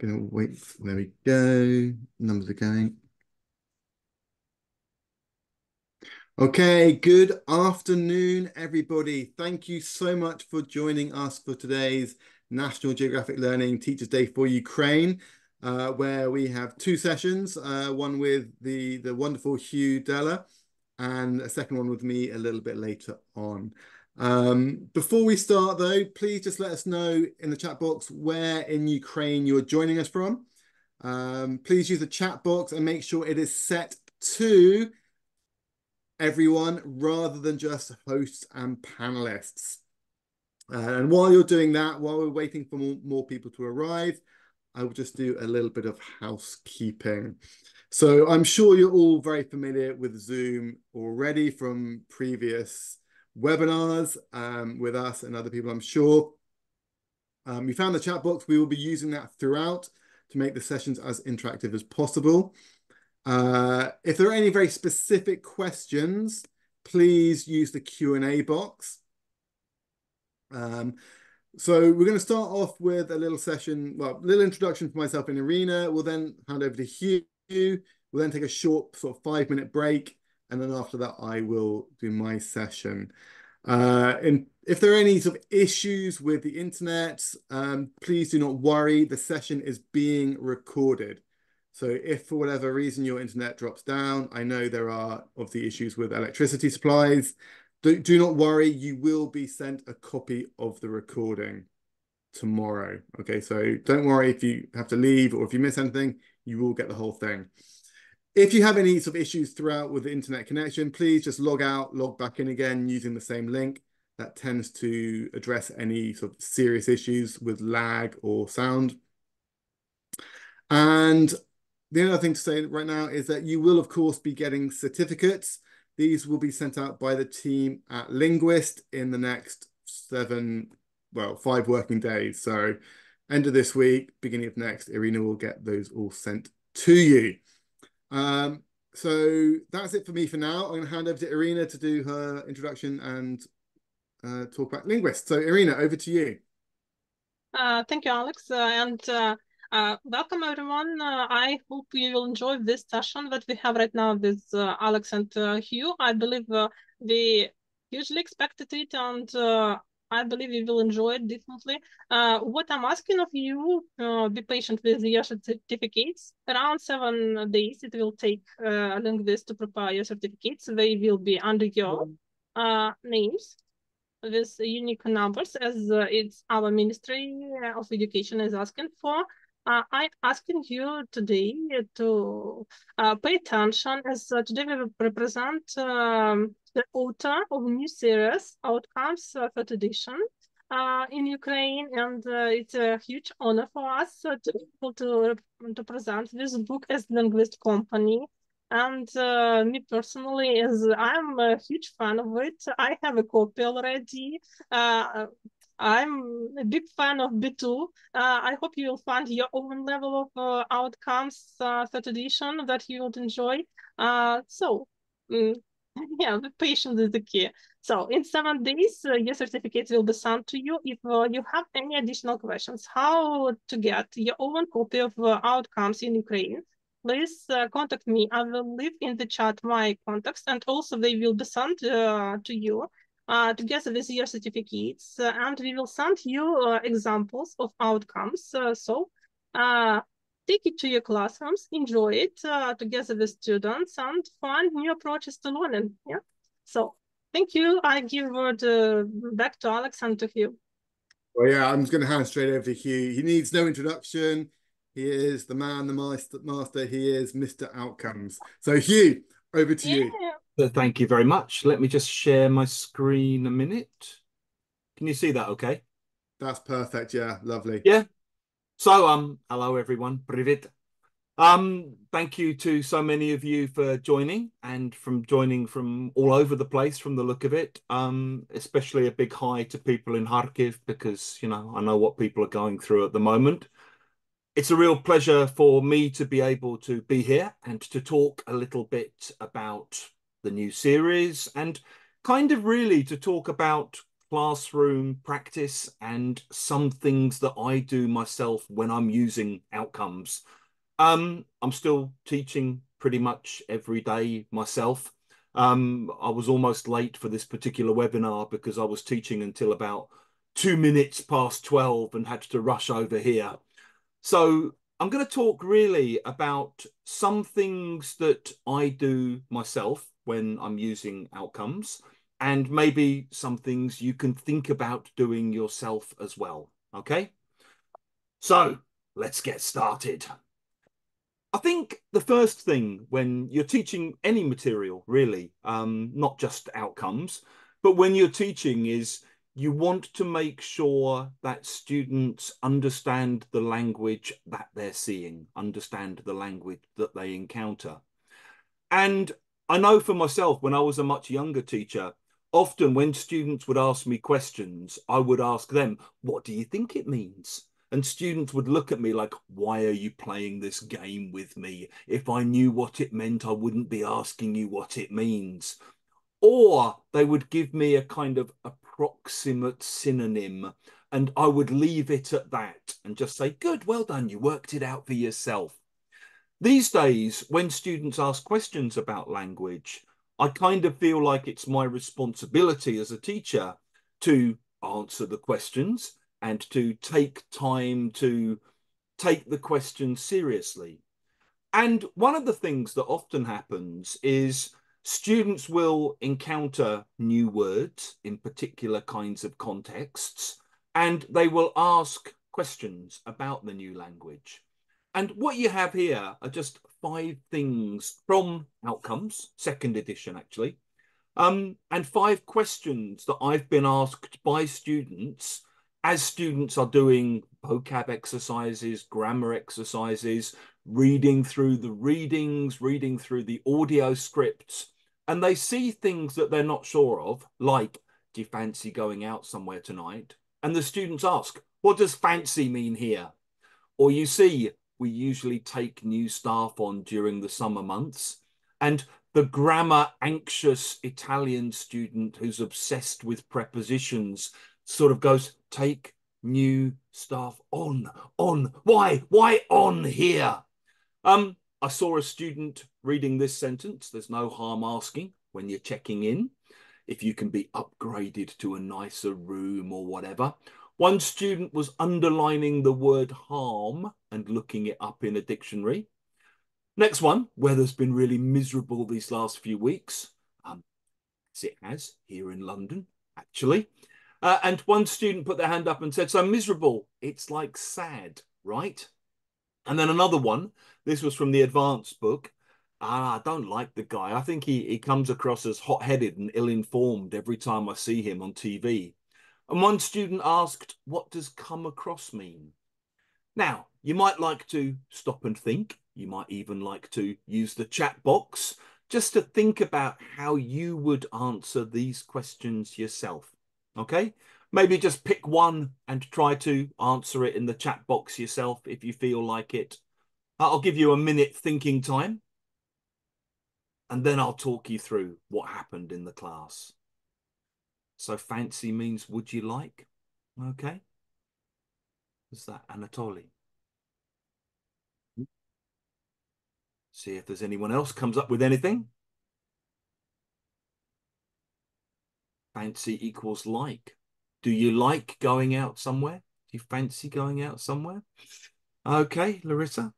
Gonna wait. There we go. Numbers are going. Okay, good afternoon, everybody. Thank you so much for joining us for today's National Geographic Learning Teachers Day for Ukraine, where we have two sessions, one with the wonderful H'yu Dellar and a second one with me a little bit later on. Before we start though, please just let us know in the chat box where in Ukraine you're joining us from. Please use the chat box and make sure it is set to everyone rather than just hosts and panelists. And while you're doing that, while we're waiting for more people to arrive, I will just do a little bit of housekeeping. So I'm sure you're all very familiar with Zoom already from previous webinars with us and other people, I'm sure. You found the chat box. We will be using that throughout to make the sessions as interactive as possible. If there are any very specific questions, please use the Q&A box. So we're going to start off with a little session, well, a little introduction for myself and Irina. We'll then hand over to H'yu. We'll then take a short sort of 5-minute break. And then after that, I will do my session. And if there are any sort of issues with the internet, please do not worry. The session is being recorded. So if for whatever reason your internet drops down, I know there are obviously issues with electricity supplies. Do not worry, you will be sent a copy of the recording tomorrow. Okay, so don't worry if you have to leave or if you miss anything, you will get the whole thing. If you have any sort of issues throughout with the internet connection, please just log out, log back in again using the same link. That tends to address any sort of serious issues with lag or sound. And the other thing to say right now is that you will, of course, be getting certificates. These will be sent out by the team at Linguist in the next 5 working days. So end of this week, beginning of next, Irina will get those all sent to you. So that's it for me for now. I'm going to hand over to Irina to do her introduction and talk about Linguist. So Irina, over to you. Thank you, Alex. Welcome, everyone. I hope you will enjoy this session that we have right now with Alex and H'yu. I believe we hugely expected it, and I believe you will enjoy it definitely. What I'm asking of you, be patient with your certificates. Around 7 days it will take Linguist to prepare your certificates. They will be under your names with unique numbers, as it's our Ministry of Education is asking for. I'm asking you today to pay attention, as today we will represent the author of a new series, Outcomes, third edition, in Ukraine, and it's a huge honor for us to be able to present this book as Linguist Company. And me personally, as I'm a huge fan of it, I have a copy already. I'm a big fan of B2. I hope you will find your own level of outcomes, third edition, that you would enjoy. Yeah, the patience is the key. So in 7 days, your certificates will be sent to you. If you have any additional questions, how to get your own copy of outcomes in Ukraine, please contact me. I will leave in the chat my contacts, and also they will be sent to you together with your certificates, and we will send you examples of outcomes. Take it to your classrooms, enjoy it together with students, and find new approaches to learning. Yeah. So thank you. I give word back to Alex and to H'yu. Well, yeah, I'm just going to hand straight over to H'yu. He needs no introduction. He is the man, the master. He is Mr. Outcomes. So H'yu, over to you. Thank you very much. Let me just share my screen a minute. Can you see that okay? That's perfect. Yeah, lovely. Yeah. So, hello everyone. Привет. Thank you to so many of you for joining, and joining from all over the place from the look of it. Especially a big hi to people in Kharkiv, because, you know, I know what people are going through at the moment. It's a real pleasure for me to be able to be here and to talk a little bit about the new series, and kind of really to talk about classroom practice and some things that I do myself when I'm using outcomes. I'm still teaching pretty much every day myself. I was almost late for this particular webinar because I was teaching until about 2 minutes past 12 and had to rush over here. So I'm going to talk really about some things that I do myself when I'm using outcomes, and maybe some things you can think about doing yourself as well. Okay, so let's get started. I think the first thing when you're teaching any material, really, not just outcomes, but when you're teaching is you want to make sure that students understand the language that they're seeing, understand the language that they encounter. And I know for myself, when I was a much younger teacher, often when students would ask me questions, I would ask them, what do you think it means? And students would look at me like, why are you playing this game with me? If I knew what it meant, I wouldn't be asking you what it means. Or they would give me a kind of approximate synonym, and I would leave it at that and just say, good, well done, you worked it out for yourself. These days, when students ask questions about language, I kind of feel like it's my responsibility as a teacher to answer the questions and to take time to take the question seriously. And one of the things that often happens is students will encounter new words in particular kinds of contexts, and they will ask questions about the new language. And what you have here are just 5 things from Outcomes, 2nd edition actually, and 5 questions that I've been asked by students as students are doing vocab exercises, grammar exercises, reading through the readings, reading through the audio scripts, and they see things that they're not sure of, like, do you fancy going out somewhere tonight? And the students ask, what does fancy mean here? Or you see, we usually take new staff on during the summer months, and the grammar anxious Italian student who's obsessed with prepositions sort of goes, take new staff on, why on here? I saw a student reading this sentence, there's no harm asking when you're checking in, if you can be upgraded to a nicer room or whatever. One student was underlining the word harm and looking it up in a dictionary. Next one, weather's been really miserable these last few weeks. As it has here in London, actually. And one student put their hand up and said, so miserable, it's like sad, right? And then another one, this was from the advanced book. I don't like the guy. I think he comes across as hot-headed and ill-informed every time I see him on TV. And one student asked, what does come across mean? Now, you might like to stop and think. You might even like to use the chat box just to think about how you would answer these questions yourself. Okay, maybe just pick one and try to answer it in the chat box yourself if you feel like it. I'll give you a minute thinking time, and then I'll talk you through what happened in the class. So fancy means would you like? Okay. Is that Anatoly? See if there's anyone else comes up with anything. Fancy equals like. Do you like going out somewhere? Do you fancy going out somewhere? Okay, Larissa.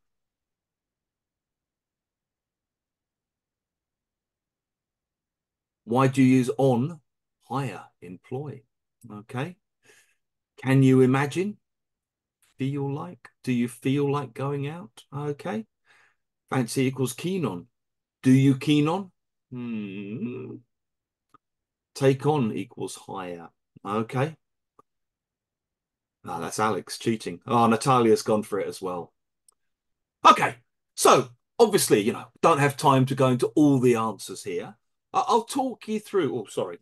Why do you use on? Hire, employ. Okay. Can you imagine? Feel like? Do you feel like going out? Okay. Fancy equals keen on. Do you keen on? Take on equals hire. Okay. Oh, that's Alex cheating. Oh, Natalia's gone for it as well. Okay. So obviously, you know, don't have time to go into all the answers here. I'll talk you through. Oh, sorry.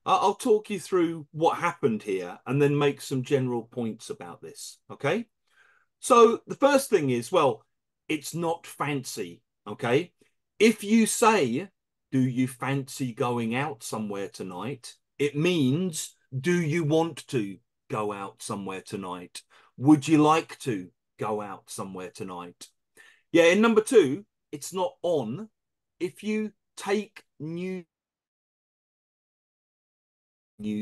I'll talk you through what happened here and then make some general points about this. Okay. So the first thing is, well, it's not fancy. Okay. If you say, do you fancy going out somewhere tonight? It means, Do you want to go out somewhere tonight? Would you like to go out somewhere tonight? Yeah, in number 2, it's not on. If you take new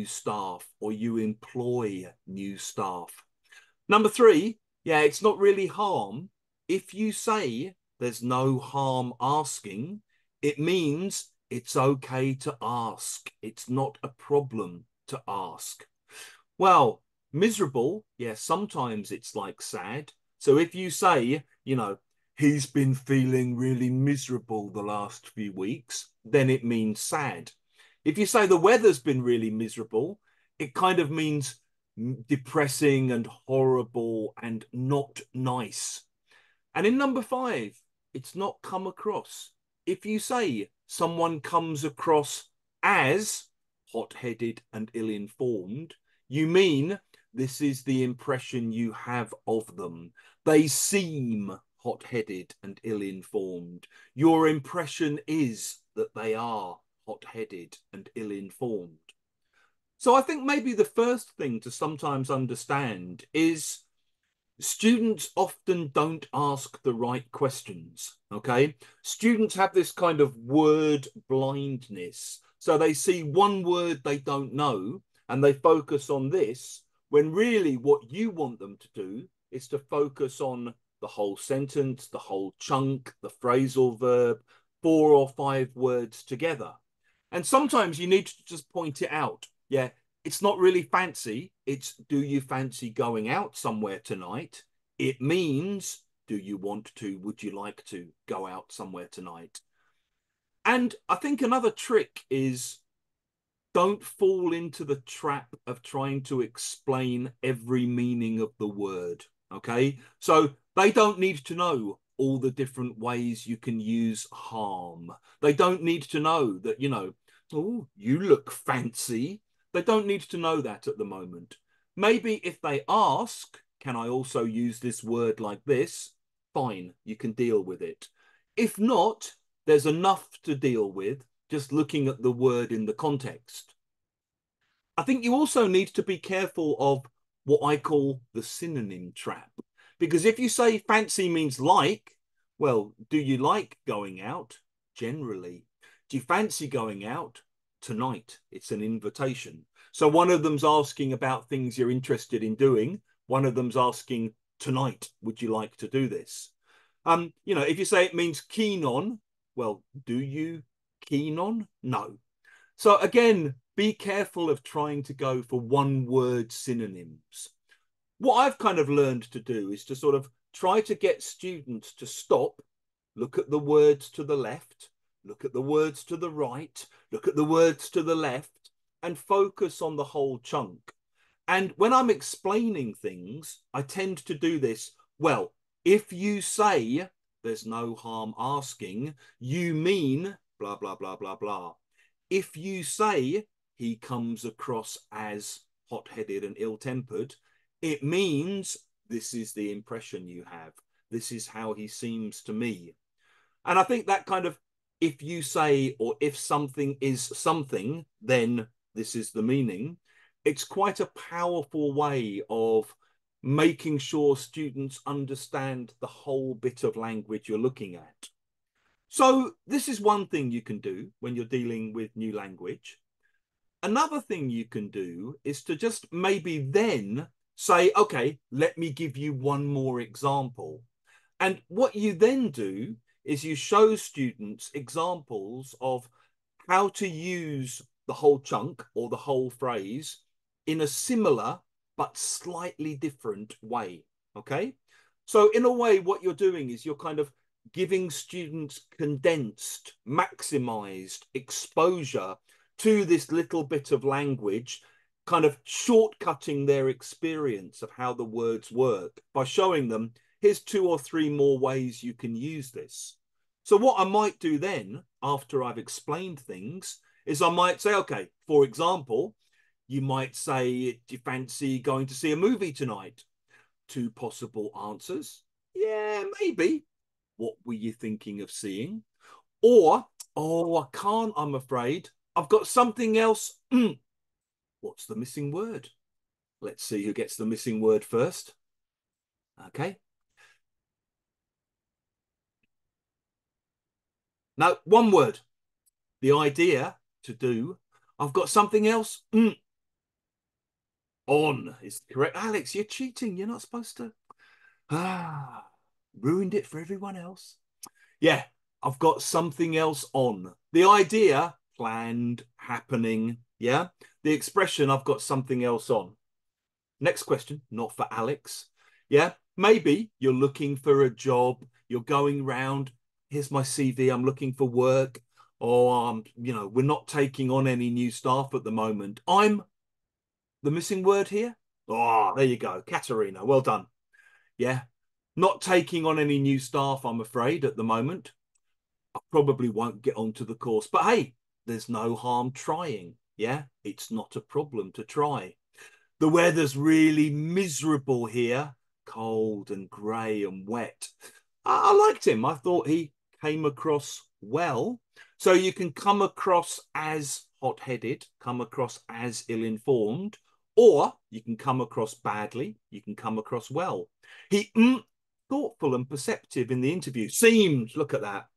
staff or you employ new staff. Number 3, yeah, it's not really harm. If you say there's no harm asking, it means it's okay to ask. It's not a problem to ask. Well, miserable, yeah, sometimes it's like sad. So if you say, you know, he's been feeling really miserable the last few weeks, then it means sad. If you say the weather's been really miserable, it kind of means depressing and horrible and not nice. And in number 5, it's not come across. If you say someone comes across as hot-headed and ill-informed, you mean this is the impression you have of them. They seem hot-headed and ill-informed. Your impression is that they are hot-headed and ill-informed. So I think maybe the first thing to sometimes understand is students often don't ask the right questions, okay? Students have this kind of word blindness. So they see one word they don't know and they focus on this, when really what you want them to do is to focus on the whole sentence, the whole chunk, the phrasal verb, 4 or 5 words together. And sometimes you need to just point it out. Yeah, it's not really fancy. It's, do you fancy going out somewhere tonight? It means, do you want to, would you like to go out somewhere tonight? And I think another trick is, don't fall into the trap of trying to explain every meaning of the word, okay? So they don't need to know all the different ways you can use harm. They don't need to know that, you know, oh, you look fancy. They don't need to know that at the moment. Maybe if they ask, can I also use this word like this? Fine, you can deal with it. If not, there's enough to deal with just looking at the word in the context. I think you also need to be careful of what I call the synonym trap. Because if you say fancy means like, well, do you like going out? Generally. Do you fancy going out? Tonight. It's an invitation. So one of them's asking about things you're interested in doing. One of them's asking, tonight, would you like to do this? You know, if you say it means keen on, well, do you keen on? No. So again, be careful of trying to go for one word synonyms. What I've kind of learned to do is to sort of try to get students to stop, look at the words to the left, look at the words to the right, look at the words to the left, and focus on the whole chunk. And when I'm explaining things, I tend to do this, well, if you say there's no harm asking, you mean blah, blah, blah, blah, blah. If you say he comes across as hot-headed and ill-tempered, it means this is the impression you have. This is how he seems to me. And I think that kind of, if you say, or if something is something, then this is the meaning. It's quite a powerful way of making sure students understand the whole bit of language you're looking at. So this is one thing you can do when you're dealing with new language. Another thing you can do is to just maybe then say, okay, let me give you one more example. And what you then do is you show students examples of how to use the whole chunk or the whole phrase in a similar but slightly different way, okay? So in a way, what you're doing is you're kind of giving students condensed, maximized exposure to this little bit of language, kind of shortcutting their experience of how the words work by showing them, here's 2 or 3 more ways you can use this. So what I might do then, after I've explained things, is I might say, okay, for example, you might say, do you fancy going to see a movie tonight? 2 possible answers. Yeah, maybe. What were you thinking of seeing? Or, oh, I can't, I'm afraid. I've got something else what's the missing word? Let's see who gets the missing word first. Okay. Now, one word. The idea to do. I've got something else. On is correct. Alex, you're cheating. You're not supposed to. Ruined it for everyone else. Yeah, I've got something else on. The idea, planned, happening. Yeah. The expression, I've got something else on. Next question, not for Alex. Yeah, maybe you're looking for a job. You're going round. Here's my CV. I'm looking for work. Or, we're not taking on any new staff at the moment. I'm the missing word here. Oh, there you go. Katerina, well done. Yeah, not taking on any new staff, I'm afraid, at the moment. I probably won't get onto the course. But hey, there's no harm trying. Yeah, it's not a problem to try. The weather's really miserable here. Cold and grey and wet. I liked him. I thought he came across well. So you can come across as hot-headed, come across as ill-informed, or you can come across badly, you can come across well. He thoughtful and perceptive in the interview. Seemed, look at that.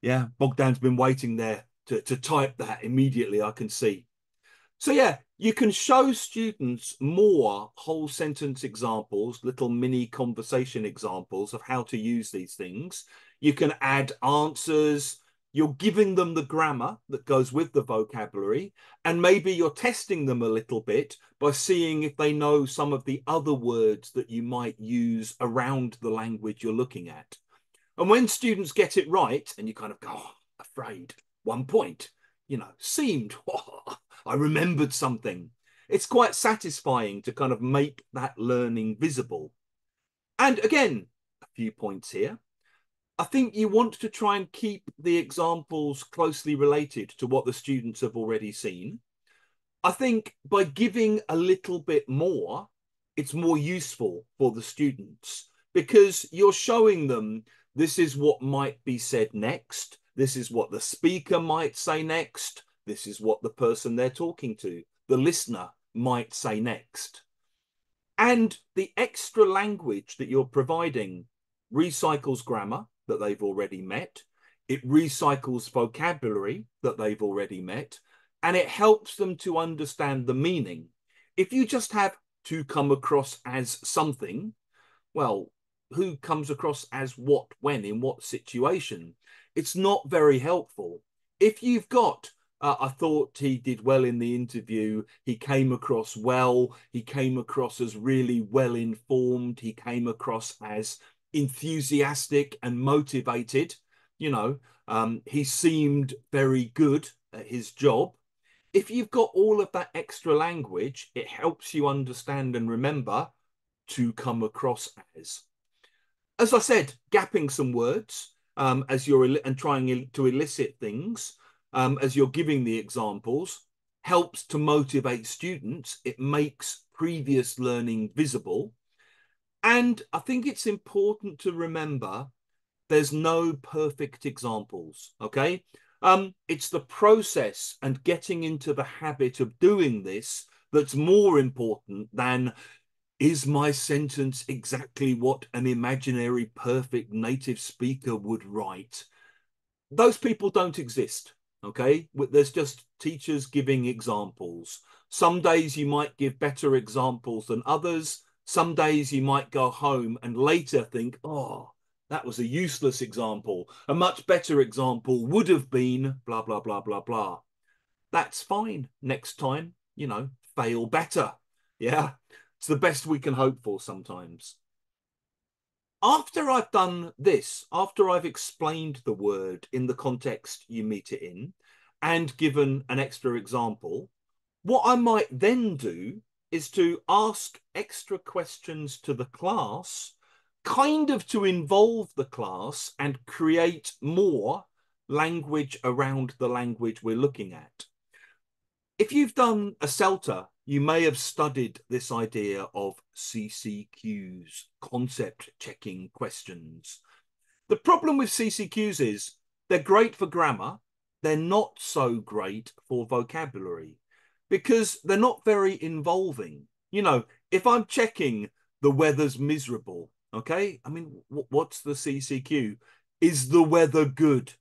Yeah, Bogdan's been waiting there to type that immediately, I can see. So yeah, you can show students more whole sentence examples, little mini conversation examples of how to use these things. You can add answers. You're giving them the grammar that goes with the vocabulary, and maybe you're testing them a little bit by seeing if they know some of the other words that you might use around the language you're looking at. And when students get it right, and you kind of go, oh, afraid, 1 point, seemed, oh, I remembered something. It's quite satisfying to kind of make that learning visible. And again, a few points here. I think you want to try and keep the examples closely related to what the students have already seen. I think by giving a little bit more, it's more useful for the students because you're showing them this is what might be said next. This is what the speaker might say next. This is what the person they're talking to, the listener, might say next. And the extra language that you're providing recycles grammar that they've already met. It recycles vocabulary that they've already met. And it helps them to understand the meaning. If you just have to come across as something, well, who comes across as what, when, in what situation? It's not very helpful. If you've got, I thought he did well in the interview, he came across well, he came across as really well informed, he came across as enthusiastic and motivated, he seemed very good at his job. If you've got all of that extra language, it helps you understand and remember to come across as. As I said, gapping some words as you're and trying to elicit things as you're giving the examples helps to motivate students. It makes previous learning visible. And I think it's important to remember there's no perfect examples, okay? It's the process and getting into the habit of doing this that's more important than, is my sentence exactly what an imaginary perfect native speaker would write? Those people don't exist, okay? There's just teachers giving examples. Some days you might give better examples than others. Some days you might go home and later think, oh, that was a useless example. A much better example would have been blah, blah, blah, blah, blah. That's fine. Next time, fail better. Yeah, it's the best we can hope for sometimes. After I've done this, after I've explained the word in the context you meet it in and given an extra example, what I might then do is to ask extra questions to the class, kind of to involve the class and create more language around the language we're looking at. If you've done a CELTA, you may have studied this idea of CCQs, concept checking questions. The problem with CCQs is they're great for grammar. They're not so great for vocabulary. because they're not very involving. You know, if I'm checking the weather's miserable, okay, I mean, what's the CCQ? Is the weather good?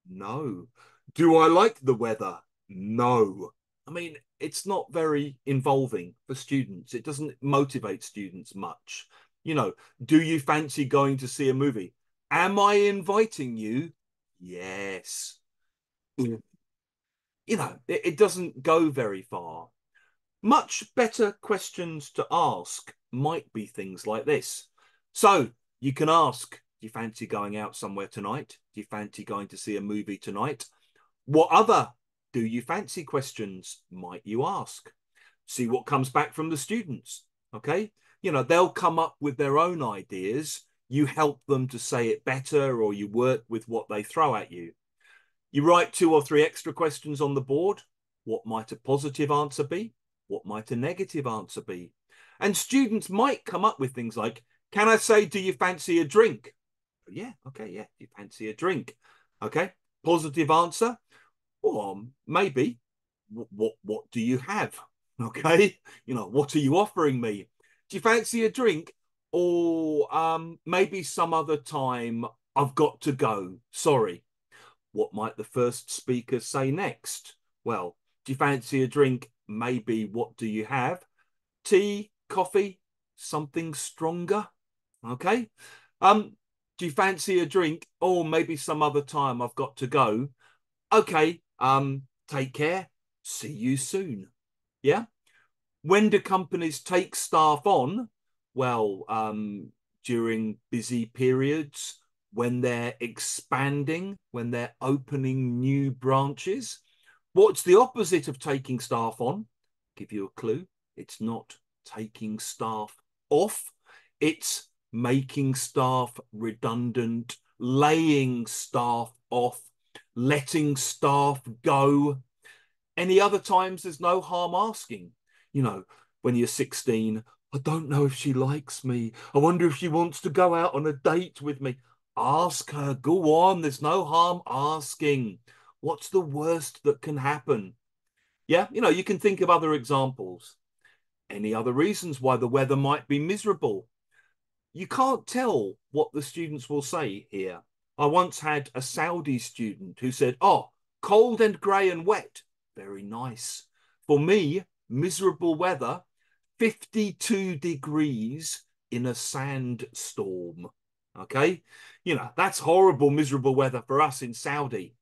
No. Do I like the weather? No. I mean, it's not very involving for students. It doesn't motivate students much. You know, do you fancy going to see a movie? Am I inviting you? Yes. You know, it doesn't go very far. Much better questions to ask might be things like this. So you can ask, do you fancy going out somewhere tonight? Do you fancy going to see a movie tonight? What other do you fancy questions might you ask? See what comes back from the students, okay? You know, they'll come up with their own ideas. You help them to say it better, or you work with what they throw at you. You write 2 or 3 extra questions on the board. What might a positive answer be? What might a negative answer be? And students might come up with things like, can I say, do you fancy a drink? Yeah, okay, yeah, you fancy a drink. Okay, positive answer. Or maybe, what do you have? Okay, you know, what are you offering me? Do you fancy a drink? Or maybe some other time, I've got to go, sorry. What might the first speaker say next? Well, do you fancy a drink? Maybe, what do you have? Tea, coffee, something stronger? Okay. Do you fancy a drink? Or maybe some other time, I've got to go. Okay, take care. See you soon. Yeah. When do companies take staff on? Well, during busy periods, when they're expanding, when they're opening new branches. What's the opposite of taking staff on? Give you a clue. It's not taking staff off. It's making staff redundant, laying staff off, letting staff go. Any other times, there's no harm asking. You know, when you're 16, I don't know if she likes me. I wonder if she wants to go out on a date with me. Ask her, go on. There's no harm asking. What's the worst that can happen? Yeah, you know, you can think of other examples. Any other reasons why the weather might be miserable? You can't tell what the students will say here. I once had a Saudi student who said, oh, cold and grey and wet. Very nice. For me, miserable weather, 52 degrees in a sandstorm. Okay? You know, that's horrible, miserable weather for us in Saudi.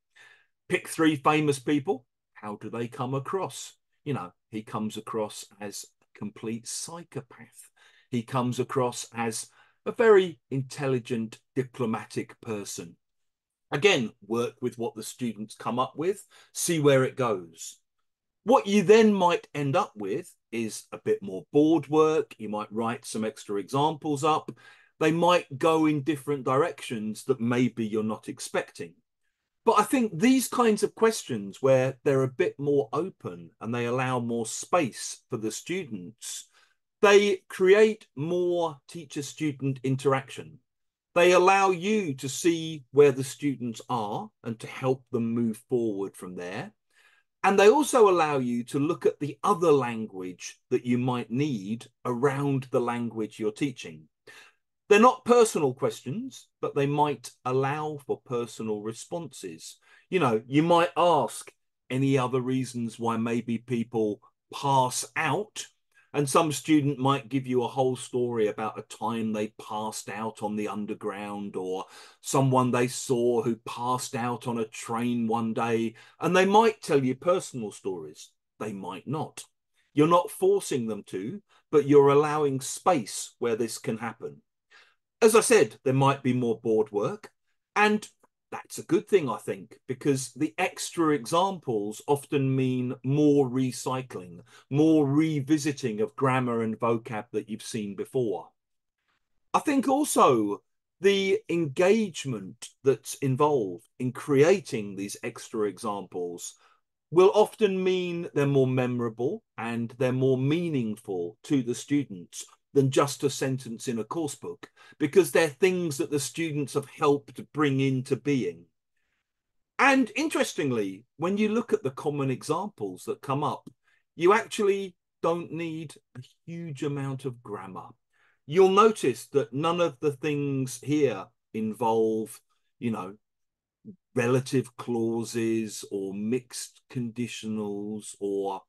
Pick 3 famous people. How do they come across? You know, he comes across as a complete psychopath. He comes across as a very intelligent, diplomatic person. Again, work with what the students come up with, see where it goes. What you then might end up with is a bit more board work. You might write some extra examples up. They might go in different directions that maybe you're not expecting. But I think these kinds of questions where they're a bit more open and they allow more space for the students, they create more teacher-student interaction. They allow you to see where the students are and to help them move forward from there. And they also allow you to look at the other language that you might need around the language you're teaching. They're not personal questions, but they might allow for personal responses. You know, you might ask any other reasons why maybe people pass out, and some student might give you a whole story about a time they passed out on the underground, or someone they saw who passed out on a train one day, and they might tell you personal stories. They might not. You're not forcing them to, but you're allowing space where this can happen. As I said, there might be more board work, and that's a good thing, I think, because the extra examples often mean more recycling, more revisiting of grammar and vocab that you've seen before. I think also the engagement that's involved in creating these extra examples will often mean they're more memorable and they're more meaningful to the students than just a sentence in a course book, because they're things that the students have helped bring into being. And interestingly, when you look at the common examples that come up, you actually don't need a huge amount of grammar. You'll notice that none of the things here involve, you know, relative clauses or mixed conditionals or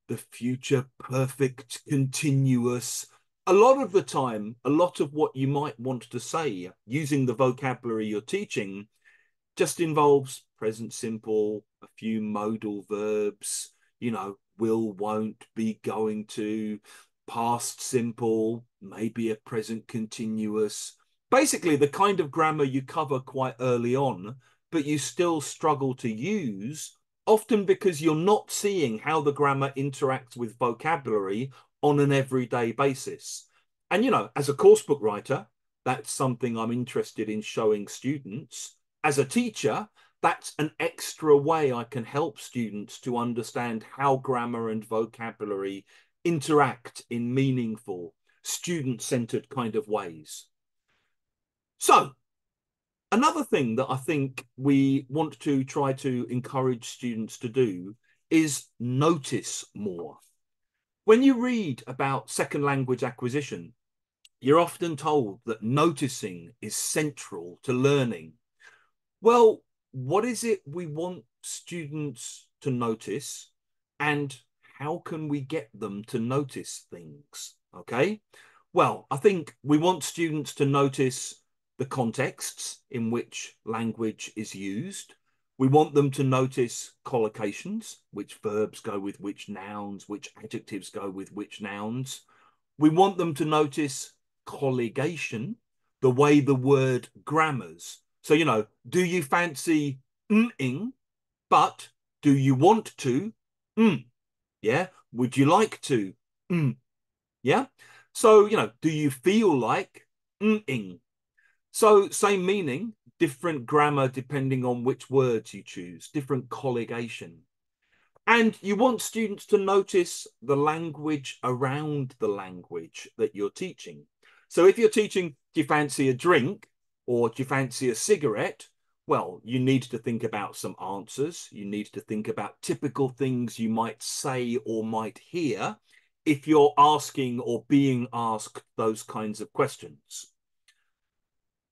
the future perfect continuous. A lot of the time, a lot of what you might want to say using the vocabulary you're teaching just involves present simple, a few modal verbs, you know, will, won't, be, going to, past simple, maybe a present continuous. Basically, the kind of grammar you cover quite early on, but you still struggle to use, often because you're not seeing how the grammar interacts with vocabulary on an everyday basis. And, you know, as a coursebook writer, that's something I'm interested in showing students. As a teacher, that's an extra way I can help students to understand how grammar and vocabulary interact in meaningful, student-centered kind of ways. So, another thing that I think we want to try to encourage students to do is notice more. When you read about second language acquisition, you're often told that noticing is central to learning. Well, what is it we want students to notice, and how can we get them to notice things? Okay, well, I think we want students to notice the contexts in which language is used. We want them to notice collocations, which verbs go with which nouns, which adjectives go with which nouns. We want them to notice colligation, the way the word grammars. So, you know, do you fancy ing, but do you want to? Yeah. Would you like to? Yeah. So, you know, do you feel like ing? So same meaning, different grammar depending on which words you choose, different colligation. And you want students to notice the language around the language that you're teaching. So if you're teaching, do you fancy a drink or do you fancy a cigarette? Well, you need to think about some answers. You need to think about typical things you might say or might hear if you're asking or being asked those kinds of questions.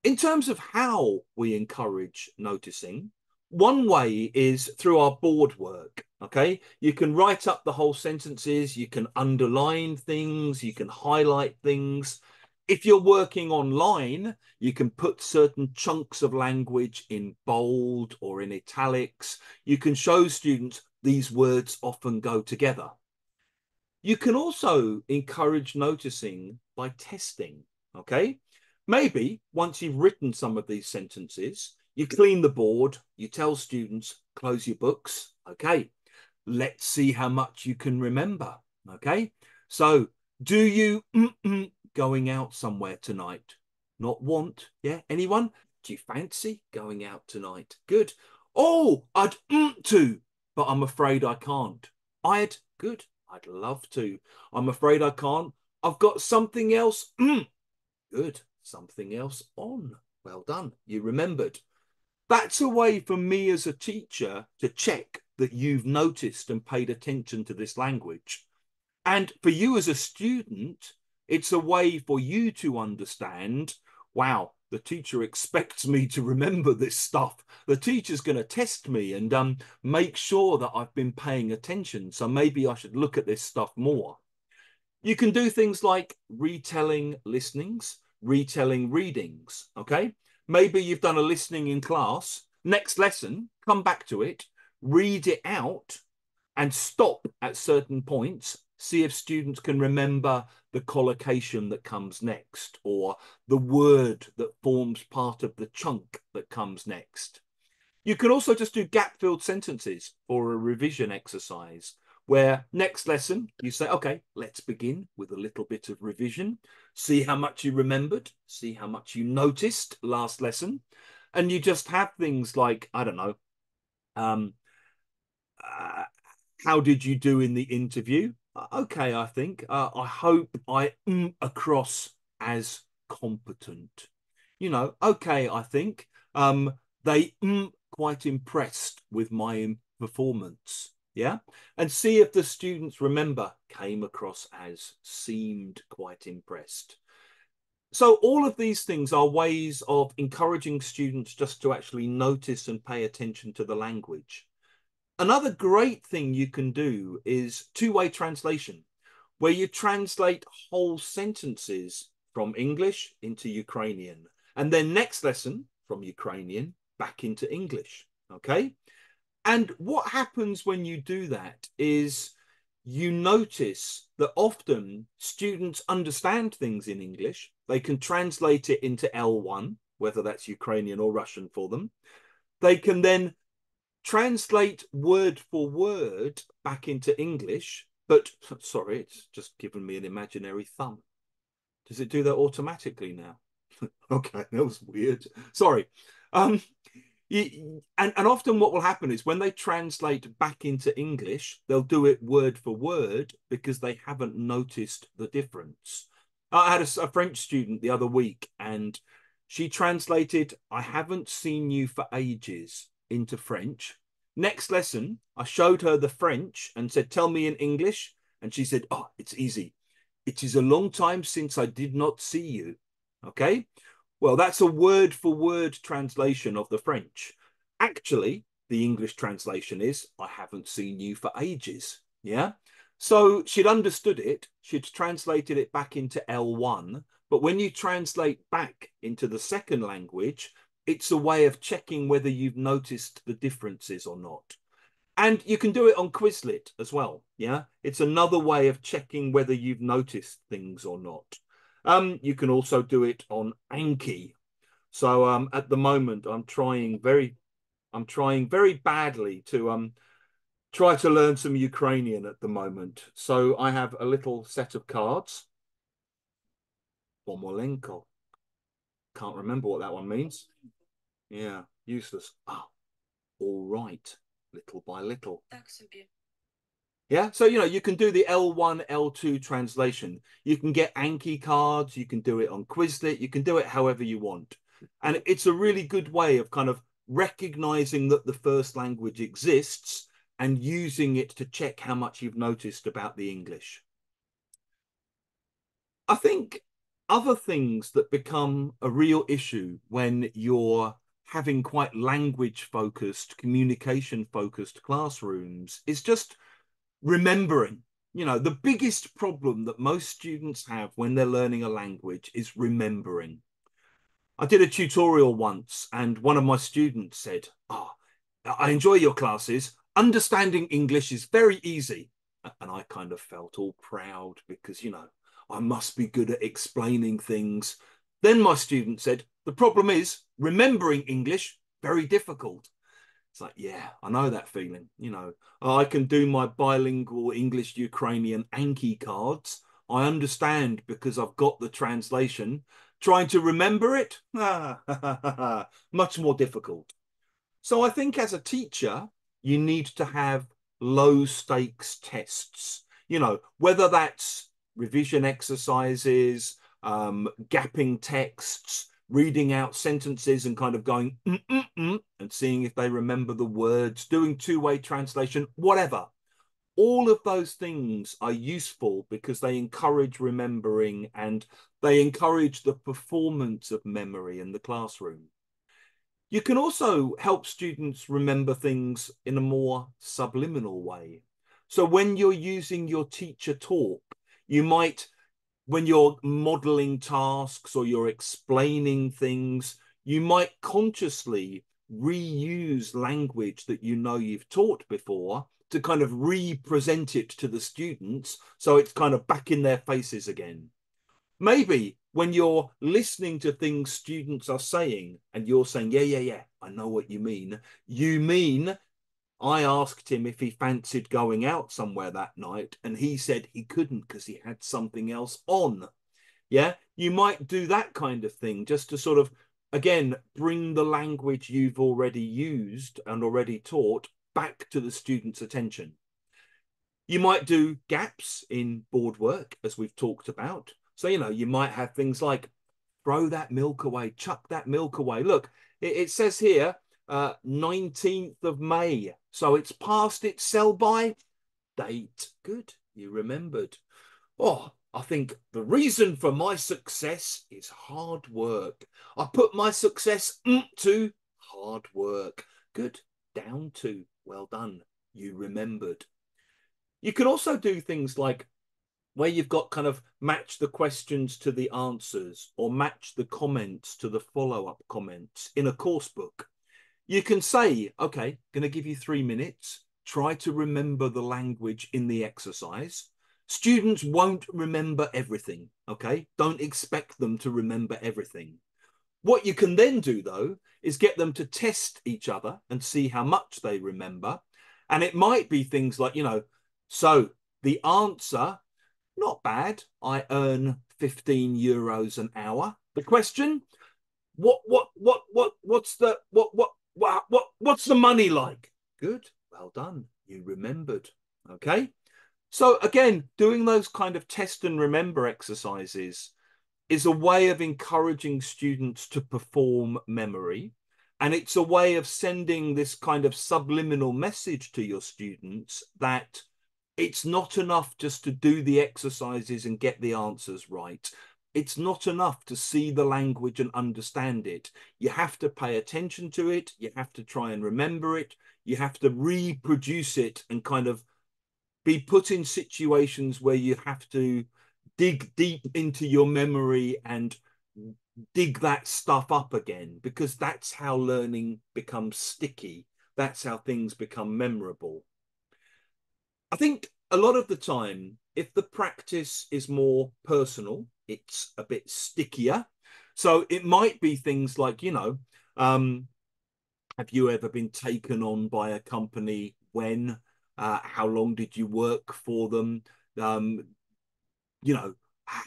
In terms of how we encourage noticing, one way is through our board work, okay? You can write up the whole sentences, you can underline things, you can highlight things. If you're working online, you can put certain chunks of language in bold or in italics. You can show students these words often go together. You can also encourage noticing by testing, okay? Maybe once you've written some of these sentences, you clean the board, you tell students, close your books. Okay, let's see how much you can remember. Okay, so do you going out somewhere tonight? Not want, yeah? Anyone? Do you fancy going out tonight? Good. Oh, I'd to, but I'm afraid I can't. I'd, good. I'd love to. I'm afraid I can't. I've got something else. Good. Something else on. Well done. You remembered. That's a way for me as a teacher to check that you've noticed and paid attention to this language. And for you as a student, it's a way for you to understand, wow, the teacher expects me to remember this stuff. The teacher's going to test me and make sure that I've been paying attention. So maybe I should look at this stuff more. You can do things like retelling listenings, retelling readings, okay? Maybe you've done a listening in class. Next lesson, come back to it, read it out and stop at certain points. See if students can remember the collocation that comes next or the word that forms part of the chunk that comes next. You can also just do gap-filled sentences for a revision exercise where next lesson you say, okay, let's begin with a little bit of revision. See how much you remembered, see how much you noticed last lesson. And you just have things like, I don't know, how did you do in the interview? Okay, I think. I hope I across as competent. You know, okay, I think. They quite impressed with my performance. Yeah. And see if the students remember came across as seemed quite impressed. So all of these things are ways of encouraging students just to actually notice and pay attention to the language. Another great thing you can do is two-way translation, where you translate whole sentences from English into Ukrainian, and then next lesson from Ukrainian back into English, okay? And what happens when you do that is you notice that often students understand things in English. They can translate it into L1, whether that's Ukrainian or Russian for them. They can then translate word for word back into English, but sorry, it's just given me an imaginary thumb. Does it do that automatically now? Okay, that was weird. Sorry. And often what will happen is when they translate back into English, they'll do it word for word because they haven't noticed the difference. I had a French student the other week and she translated, "I haven't seen you for ages," into French. Next lesson, I showed her the French and said, "Tell me in English." And she said, "Oh, it's easy. It is a long time since I did not see you." Okay. Well, that's a word for word translation of the French. Actually, the English translation is, "I haven't seen you for ages." Yeah. So she'd understood it. She'd translated it back into L1. But when you translate back into the second language, it's a way of checking whether you've noticed the differences or not. And you can do it on Quizlet as well. Yeah. It's another way of checking whether you've noticed things or not. You can also do it on Anki. So at the moment, I'm trying very badly to try to learn some Ukrainian at the moment. So I have a little set of cards. Pomolenko. Can't remember what that one means. Yeah, useless. Ah, all right. Little by little. Yeah, so, you know, you can do the L1, L2 translation. You can get Anki cards. You can do it on Quizlet. You can do it however you want. And it's a really good way of kind of recognizing that the first language exists and using it to check how much you've noticed about the English. I think other things that become a real issue when you're having quite language-focused, communication-focused classrooms is just remembering. You know, the biggest problem that most students have when they're learning a language is remembering. I did a tutorial once and one of my students said, "Oh, I enjoy your classes. Understanding English is very easy." And I kind of felt all proud because, you know, I must be good at explaining things. Then my student said, "The problem is remembering English, very difficult." It's like, yeah, I know that feeling. You know, I can do my bilingual English-Ukrainian Anki cards. I understand because I've got the translation. Trying to remember it, much more difficult. So I think as a teacher, you need to have low stakes tests, you know, whether that's revision exercises, gapping texts, reading out sentences and kind of going and seeing if they remember the words, doing two-way translation, whatever. All of those things are useful because they encourage remembering and they encourage the performance of memory in the classroom. You can also help students remember things in a more subliminal way. So when you're using your teacher talk, you might, when you're modeling tasks or you're explaining things, you might consciously reuse language that you know you've taught before to kind of represent it to the students so it's kind of back in their faces again. Maybe when you're listening to things students are saying and you're saying, yeah, I know what you mean. You mean, I asked him if he fancied going out somewhere that night and he said he couldn't because he had something else on. Yeah, you might do that kind of thing just to sort of, again, bring the language you've already used and already taught back to the student's attention. You might do gaps in board work, as we've talked about. So, you know, you might have things like throw that milk away, chuck that milk away. Look, it says here, 19th of May. So it's past its sell-by date. Good, you remembered. Oh, I think the reason for my success is hard work. I put my success to hard work. Good, down to, well done, you remembered. You can also do things like where you've got kind of match the questions to the answers or match the comments to the follow-up comments in a course book. You can say, okay, going to give you 3 minutes. Try to remember the language in the exercise. Students won't remember everything, okay? Don't expect them to remember everything. What you can then do, though, is get them to test each other and see how much they remember. And it might be things like, you know, so the answer, not bad. I earn 15 euros an hour. The question, what's the money like? Good. Well done. You remembered. Okay. So again, doing those kind of test and remember exercises is a way of encouraging students to perform memory. And it's a way of sending this kind of subliminal message to your students that it's not enough just to do the exercises and get the answers right. It's not enough to see the language and understand it. You have to pay attention to it. You have to try and remember it. You have to reproduce it and kind of be put in situations where you have to dig deep into your memory and dig that stuff up again, because that's how learning becomes sticky. That's how things become memorable. I think a lot of the time, if the practice is more personal, it's a bit stickier. So it might be things like, you know, have you ever been taken on by a company? When? How long did you work for them? You know,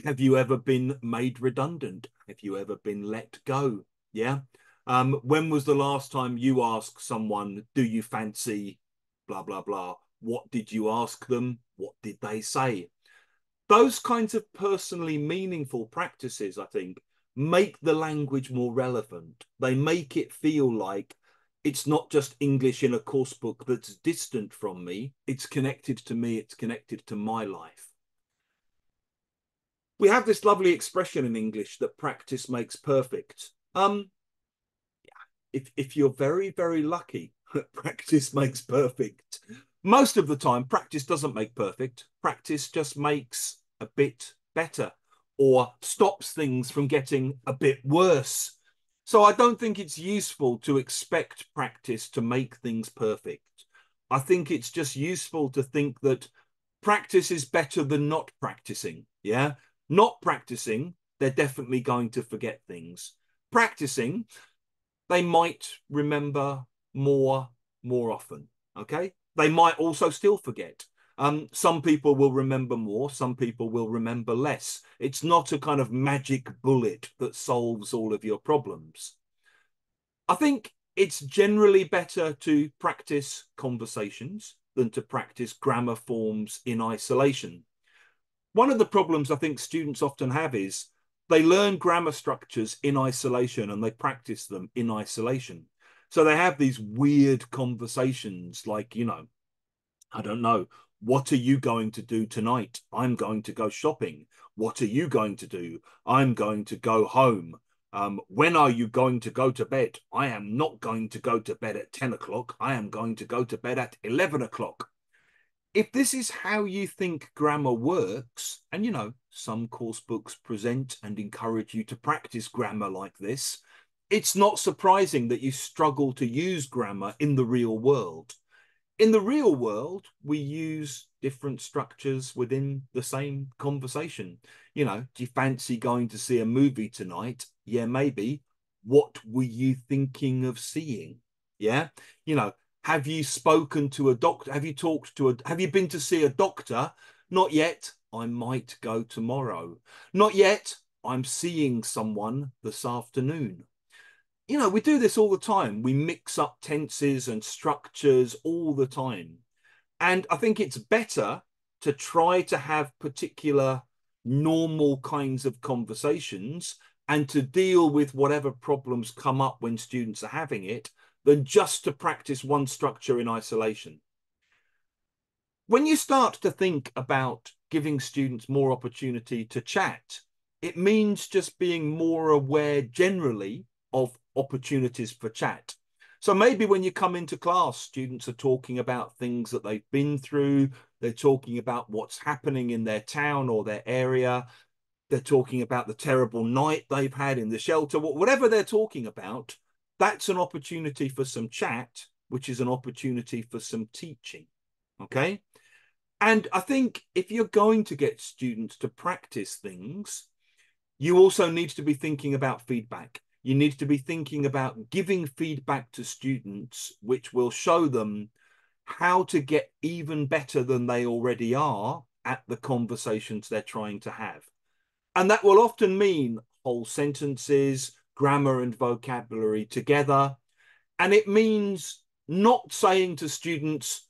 have you ever been made redundant? Have you ever been let go? Yeah. When was the last time you asked someone, do you fancy blah, blah, blah? What did you ask them? What did they say? Those kinds of personally meaningful practices, I think, make the language more relevant. They make it feel like it's not just English in a course book that's distant from me. It's connected to me. It's connected to my life. We have this lovely expression in English that practice makes perfect. If you're very, very lucky, practice makes perfect. Most of the time, practice doesn't make perfect. Practice just makes a bit better or stops things from getting a bit worse. So I don't think it's useful to expect practice to make things perfect. I think it's just useful to think that practice is better than not practicing. Yeah. Not practicing, they're definitely going to forget things. Practicing, they might remember more often. Okay. They might also still forget. Some people will remember more, some people will remember less. It's not a kind of magic bullet that solves all of your problems. I think it's generally better to practice conversations than to practice grammar forms in isolation. One of the problems I think students often have is they learn grammar structures in isolation and they practice them in isolation. So they have these weird conversations like, you know, I don't know, what are you going to do tonight? I'm going to go shopping. What are you going to do? I'm going to go home. When are you going to go to bed? I am not going to go to bed at 10 o'clock. I am going to go to bed at 11 o'clock. If this is how you think grammar works, and you know, some course books present and encourage you to practice grammar like this, it's not surprising that you struggle to use grammar in the real world. In the real world, we use different structures within the same conversation. You know, do you fancy going to see a movie tonight? Yeah, maybe. What were you thinking of seeing? Yeah, you know, have you spoken to a doctor? Have you been to see a doctor? Not yet. I might go tomorrow. Not yet. I'm seeing someone this afternoon. You know, we do this all the time. We mix up tenses and structures all the time. And I think it's better to try to have particular normal kinds of conversations and to deal with whatever problems come up when students are having it, than just to practice one structure in isolation. When you start to think about giving students more opportunity to chat, it means just being more aware generally of opportunities for chat. So maybe when you come into class, students are talking about things that they've been through. They're talking about what's happening in their town or their area. They're talking about the terrible night they've had in the shelter. Whatever they're talking about, that's an opportunity for some chat, which is an opportunity for some teaching. Okay? And I think if you're going to get students to practice things, you also need to be thinking about feedback. You need to be thinking about giving feedback to students, which will show them how to get even better than they already are at the conversations they're trying to have. And that will often mean whole sentences, grammar and vocabulary together. And it means not saying to students,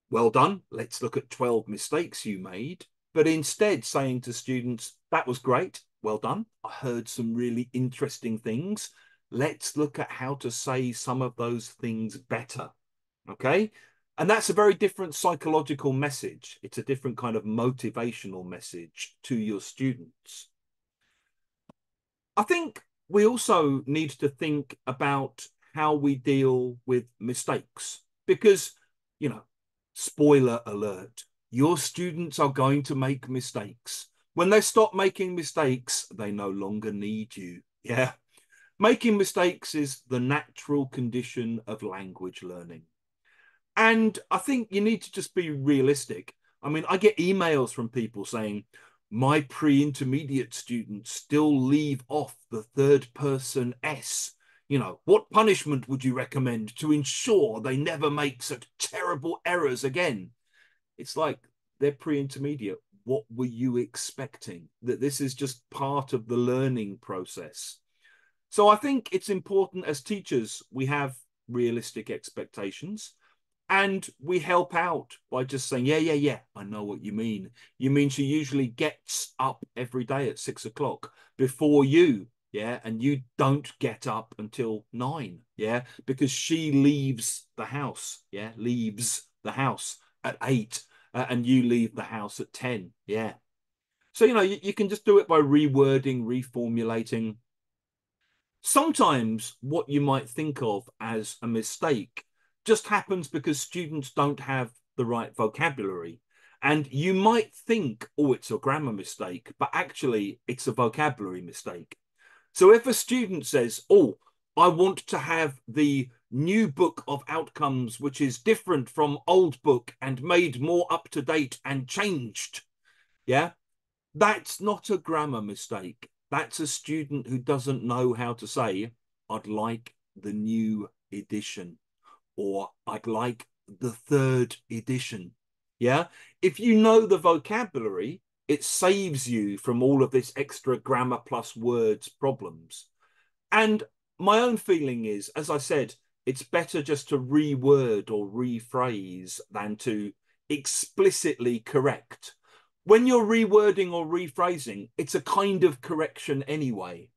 well done, let's look at 12 mistakes you made, but instead saying to students, that was great, well done. I heard some really interesting things. Let's look at how to say some of those things better. Okay? And that's a very different psychological message. It's a different kind of motivational message to your students. I think we also need to think about how we deal with mistakes because, you know, spoiler alert, your students are going to make mistakes. When they stop making mistakes, they no longer need you. Yeah. Making mistakes is the natural condition of language learning. And I think you need to just be realistic. I mean, I get emails from people saying, my pre-intermediate students still leave off the third person S. You know, what punishment would you recommend to ensure they never make such terrible errors again? It's like they're pre-intermediate. What were you expecting? That this is just part of the learning process. So I think it's important as teachers, we have realistic expectations. And we help out by just saying, yeah, I know what you mean. You mean she usually gets up every day at 6 o'clock before you, yeah? And you don't get up until 9, yeah? Because she leaves the house, yeah? Leaves the house at 8 and you leave the house at 10, yeah? So, you know, you can just do it by rewording, reformulating. Sometimes what you might think of as a mistake just happens because students don't have the right vocabulary. And you might think, oh, it's a grammar mistake, but actually it's a vocabulary mistake. So if a student says, oh, I want to have the new book of outcomes, which is different from old book and made more up to date and changed, yeah, that's not a grammar mistake. That's a student who doesn't know how to say, I'd like the new edition. Or I'd like the third edition. Yeah. If you know the vocabulary, it saves you from all of this extra grammar plus words problems. And my own feeling is, as I said, it's better just to reword or rephrase than to explicitly correct. When you're rewording or rephrasing, it's a kind of correction anyway.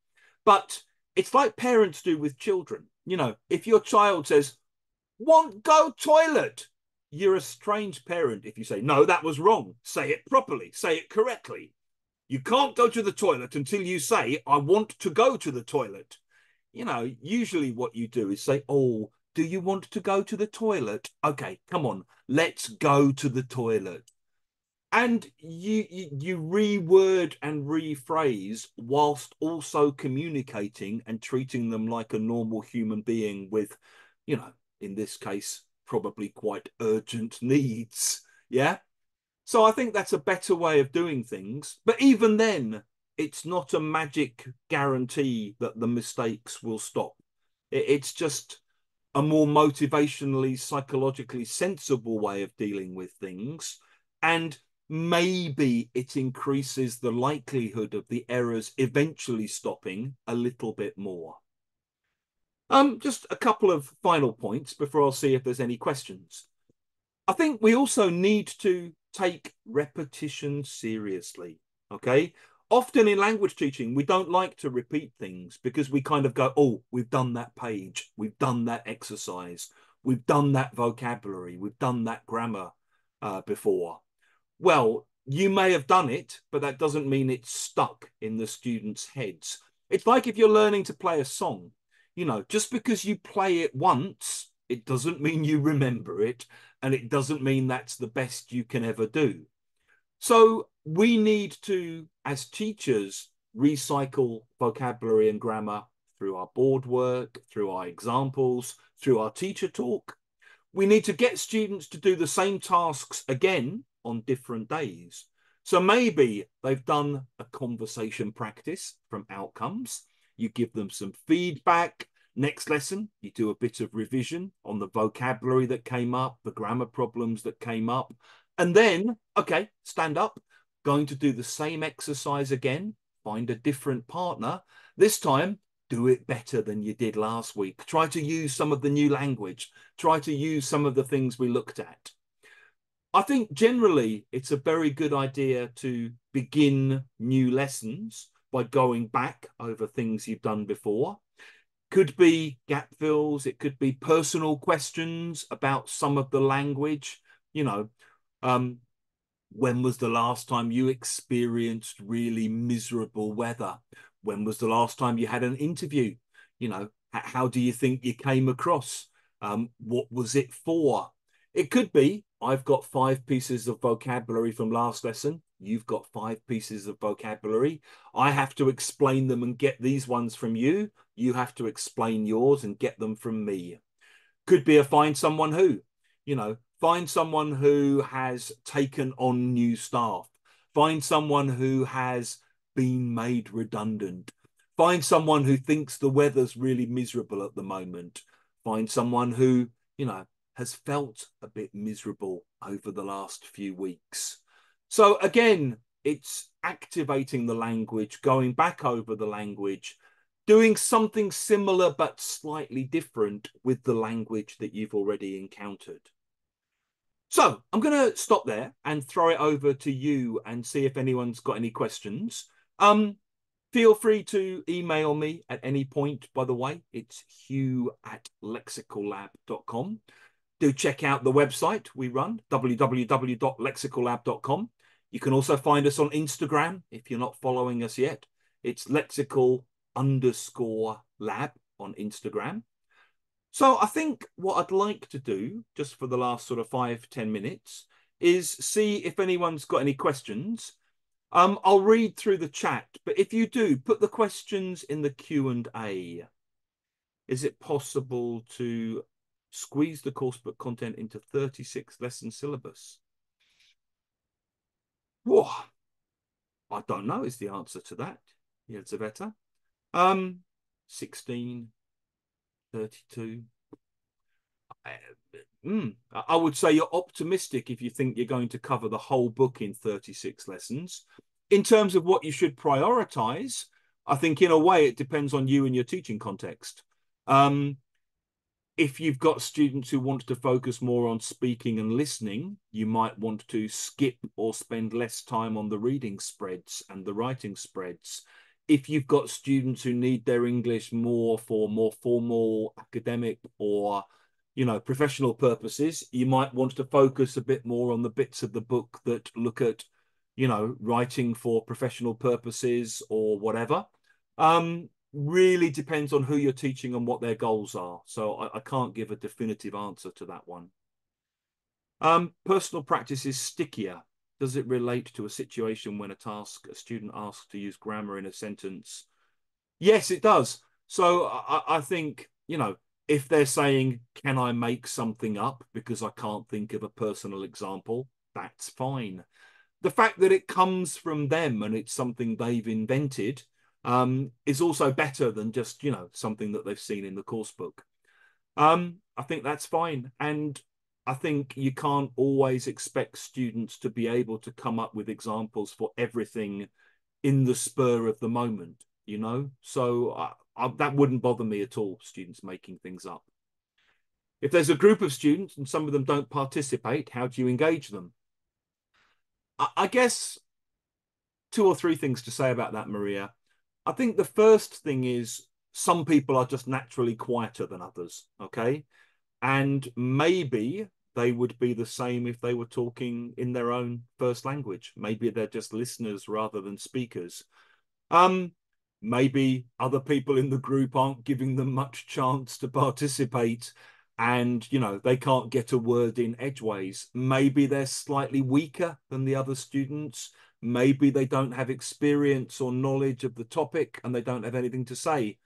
But it's like parents do with children. You know, if your child says, "Want go toilet," you're a strange parent if you say, "No, that was wrong. Say it properly. Say it correctly. You can't go to the toilet until you say, I want to go to the toilet." You know, usually what you do is say, "Oh, do you want to go to the toilet? Okay, come on, let's go to the toilet." And you reword and rephrase whilst also communicating and treating them like a normal human being with, you know, in this case, probably quite urgent needs. Yeah. So I think that's a better way of doing things. But even then, it's not a magic guarantee that the mistakes will stop. It's just a more motivationally, psychologically sensible way of dealing with things. And maybe it increases the likelihood of the errors eventually stopping a little bit more. Just a couple of final points before I'll see if there's any questions. I think we also need to take repetition seriously, okay? often in language teaching, we don't like to repeat things because we kind of go, oh, we've done that page, we've done that exercise, we've done that vocabulary, we've done that grammar before. Well, you may have done it, but that doesn't mean it's stuck in the students' heads. It's like if you're learning to play a song, you know, just because you play it once, it doesn't mean you remember it, and it doesn't mean that's the best you can ever do. So we need to, as teachers, recycle vocabulary and grammar through our board work, through our examples, through our teacher talk. We need to get students to do the same tasks again on different days. So maybe they've done a conversation practice from outcomes. You give them some feedback. Next lesson, you do a bit of revision on the vocabulary that came up, the grammar problems that came up. And then, okay, stand up, going to do the same exercise again, find a different partner. This time, do it better than you did last week. Try to use some of the new language. Try to use some of the things we looked at. I think generally it's a very good idea to begin new lessons by going back over things you've done before. Could be gap fills. It could be personal questions about some of the language. You know, when was the last time you experienced really miserable weather? When was the last time you had an interview? You know, how do you think you came across? What was it for? It could be, I've got 5 pieces of vocabulary from last lesson. You've got 5 pieces of vocabulary. I have to explain them and get these ones from you. You have to explain yours and get them from me. Could be a find someone who, you know, find someone who has taken on new staff. Find someone who has been made redundant. Find someone who thinks the weather's really miserable at the moment. Find someone who, you know, has felt a bit miserable over the last few weeks. So again, it's activating the language, going back over the language, doing something similar but slightly different with the language that you've already encountered. So I'm going to stop there and throw it over to you and see if anyone's got any questions. Feel free to email me at any point, by the way. It's hugh@lexicallab.com. Do check out the website we run, www.lexicallab.com. You can also find us on Instagram if you're not following us yet. It's lexical_lab on Instagram. So I think what I'd like to do, just for the last sort of 5-10 minutes, is see if anyone's got any questions. I'll read through the chat, but if you do, put the questions in the Q&A. Is it possible to squeeze the coursebook content into 36 lesson syllabus? Whoa, I don't know is the answer to that, Elizaveta. 16, 32. I would say you're optimistic if you think you're going to cover the whole book in 36 lessons. In terms of what you should prioritize, I think in a way it depends on you and your teaching context. If you've got students who want to focus more on speaking and listening, you might want to skip or spend less time on the reading spreads and the writing spreads. If you've got students who need their English more for more formal academic or, you know, professional purposes, you might want to focus a bit more on the bits of the book that look at, you know, writing for professional purposes or whatever. Really depends on who you're teaching and what their goals are. So I can't give a definitive answer to that one. Personal practice is stickier. Does it relate to a situation when a student asks to use grammar in a sentence? Yes, it does. So I think, you know, if they're saying, can I make something up because I can't think of a personal example, that's fine. The fact that it comes from them and it's something they've invented is also better than just, you know, something that they've seen in the course book. I think that's fine. And I think you can't always expect students to be able to come up with examples for everything in the spur of the moment, you know? So that wouldn't bother me at all, students making things up. If there's a group of students and some of them don't participate, how do you engage them? I guess two or three things to say about that, Maria. I think the first thing is some people are just naturally quieter than others, okay? And maybe they would be the same if they were talking in their own first language. Maybe they're just listeners rather than speakers. Maybe other people in the group aren't giving them much chance to participate, and, you know, they can't get a word in edgeways. Maybe they're slightly weaker than the other students. Maybe they don't have experience or knowledge of the topic and they don't have anything to say.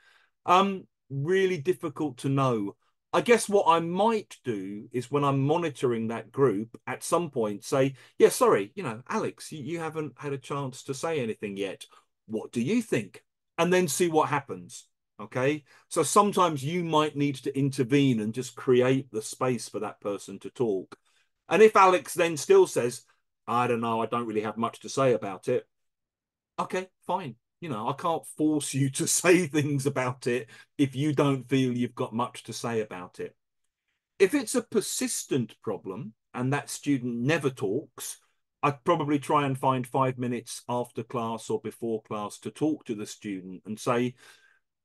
Really difficult to know. I guess what I might do is when I'm monitoring that group at some point say, yeah, sorry, you know, Alex, you haven't had a chance to say anything yet. What do you think? And then see what happens. Okay. So sometimes you might need to intervene and just create the space for that person to talk. And if Alex then still says, I don't know, I don't really have much to say about it. Okay, fine. You know, I can't force you to say things about it if you don't feel you've got much to say about it. If it's a persistent problem and that student never talks, I'd probably try and find 5 minutes after class or before class to talk to the student and say,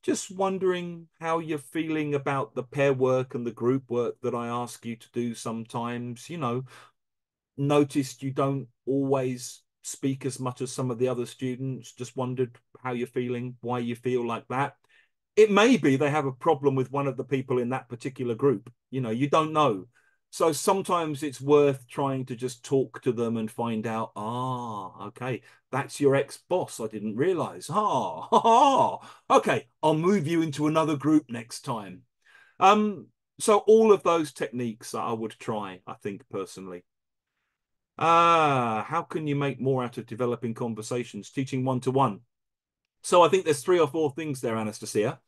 just wondering how you're feeling about the pair work and the group work that I ask you to do sometimes. You know, noticed you don't always speak as much as some of the other students. Just wondered how you're feeling, why you feel like that. It may be they have a problem with one of the people in that particular group. You know, you don't know. So sometimes it's worth trying to just talk to them and find out, okay, that's your ex-boss. I didn't realize. Okay, I'll move you into another group next time. So all of those techniques I would try, I think, personally. How can you make more out of developing conversations, teaching one-to-one? So I think there's 3 or 4 things there, Anastasia.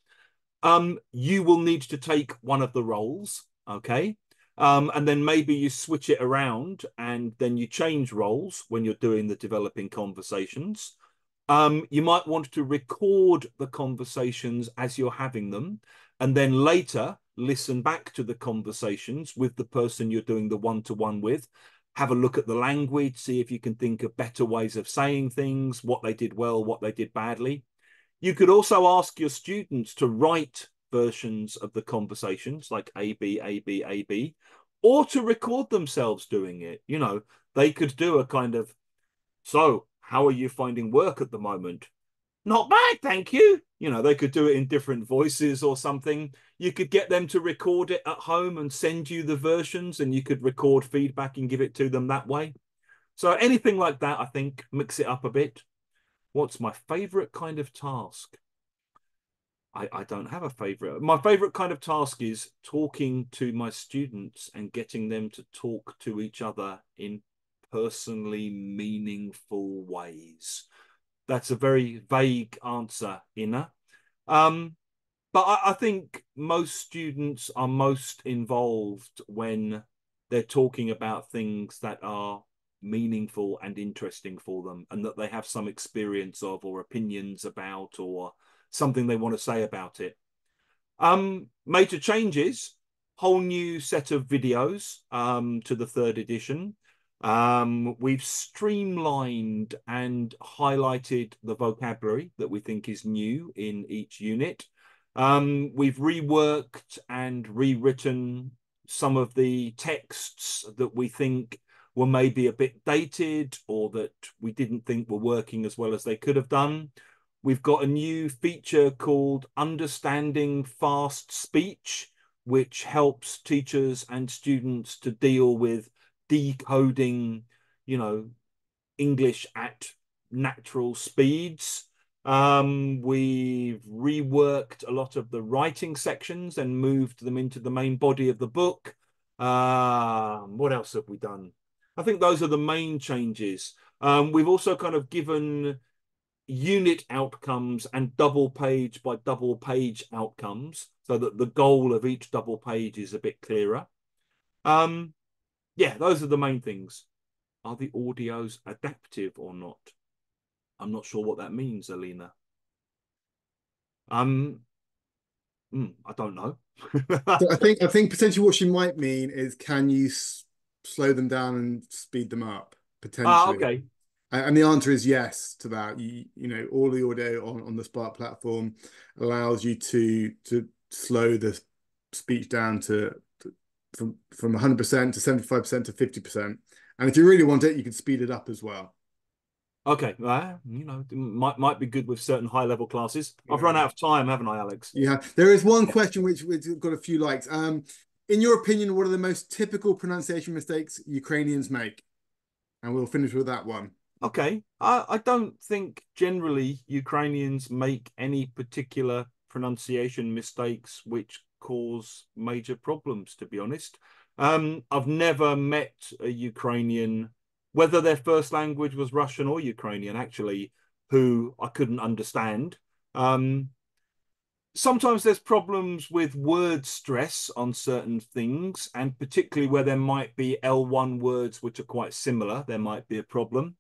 You will need to take one of the roles, okay? And then maybe you switch it around and then you change roles when you're doing the developing conversations. You might want to record the conversations as you're having them, and then later listen back to the conversations with the person you're doing the one-to-one with. Have a look at the language, see if you can think of better ways of saying things, what they did well, what they did badly. You could also ask your students to write versions of the conversations like A, B, A, B, A, B, or to record themselves doing it. You know, they could do a kind of, so how are you finding work at the moment? Not bad, thank you. You know, they could do it in different voices or something. You could get them to record it at home and send you the versions, and you could record feedback and give it to them that way. So anything like that, I think, mix it up a bit. What's my favorite kind of task? I don't have a favorite. My favorite kind of task is talking to my students and getting them to talk to each other in personally meaningful ways. That's a very vague answer, Ina. But I think most students are most involved when they're talking about things that are meaningful and interesting for them, and that they have some experience of or opinions about or something they want to say about it. Major changes, whole new set of videos to the 3rd edition. We've streamlined and highlighted the vocabulary that we think is new in each unit. We've reworked and rewritten some of the texts that we think were maybe a bit dated or that we didn't think were working as well as they could have done. We've got a new feature called Understanding Fast Speech, which helps teachers and students to deal with decoding, you know, English at natural speeds. We've reworked a lot of the writing sections and moved them into the main body of the book. What else have we done? I think those are the main changes. We've also kind of given unit outcomes and double page by double page outcomes so that the goal of each double page is a bit clearer. Yeah, those are the main things. Are the audios adaptive or not? I'm not sure what that means, Alina. I don't know. So I think potentially what she might mean is, can you slow them down and speed them up potentially? Okay. And the answer is yes to that. You know, all the audio on the Spark platform allows you to slow the speech down from 100% to 75% to 50%. And if you really want it, you can speed it up as well. Okay, you know, might be good with certain high-level classes. I've run out of time, haven't I, Alex? Yeah, there is one question which got a few likes. In your opinion, what are the most typical pronunciation mistakes Ukrainians make? And we'll finish with that one. Okay, I don't think generally Ukrainians make any particular pronunciation mistakes which cause major problems, to be honest. I've never met a Ukrainian, whether their first language was Russian or Ukrainian, actually, who I couldn't understand. Sometimes there's problems with word stress on certain things, and particularly where there might be L1 words which are quite similar, there might be a problem.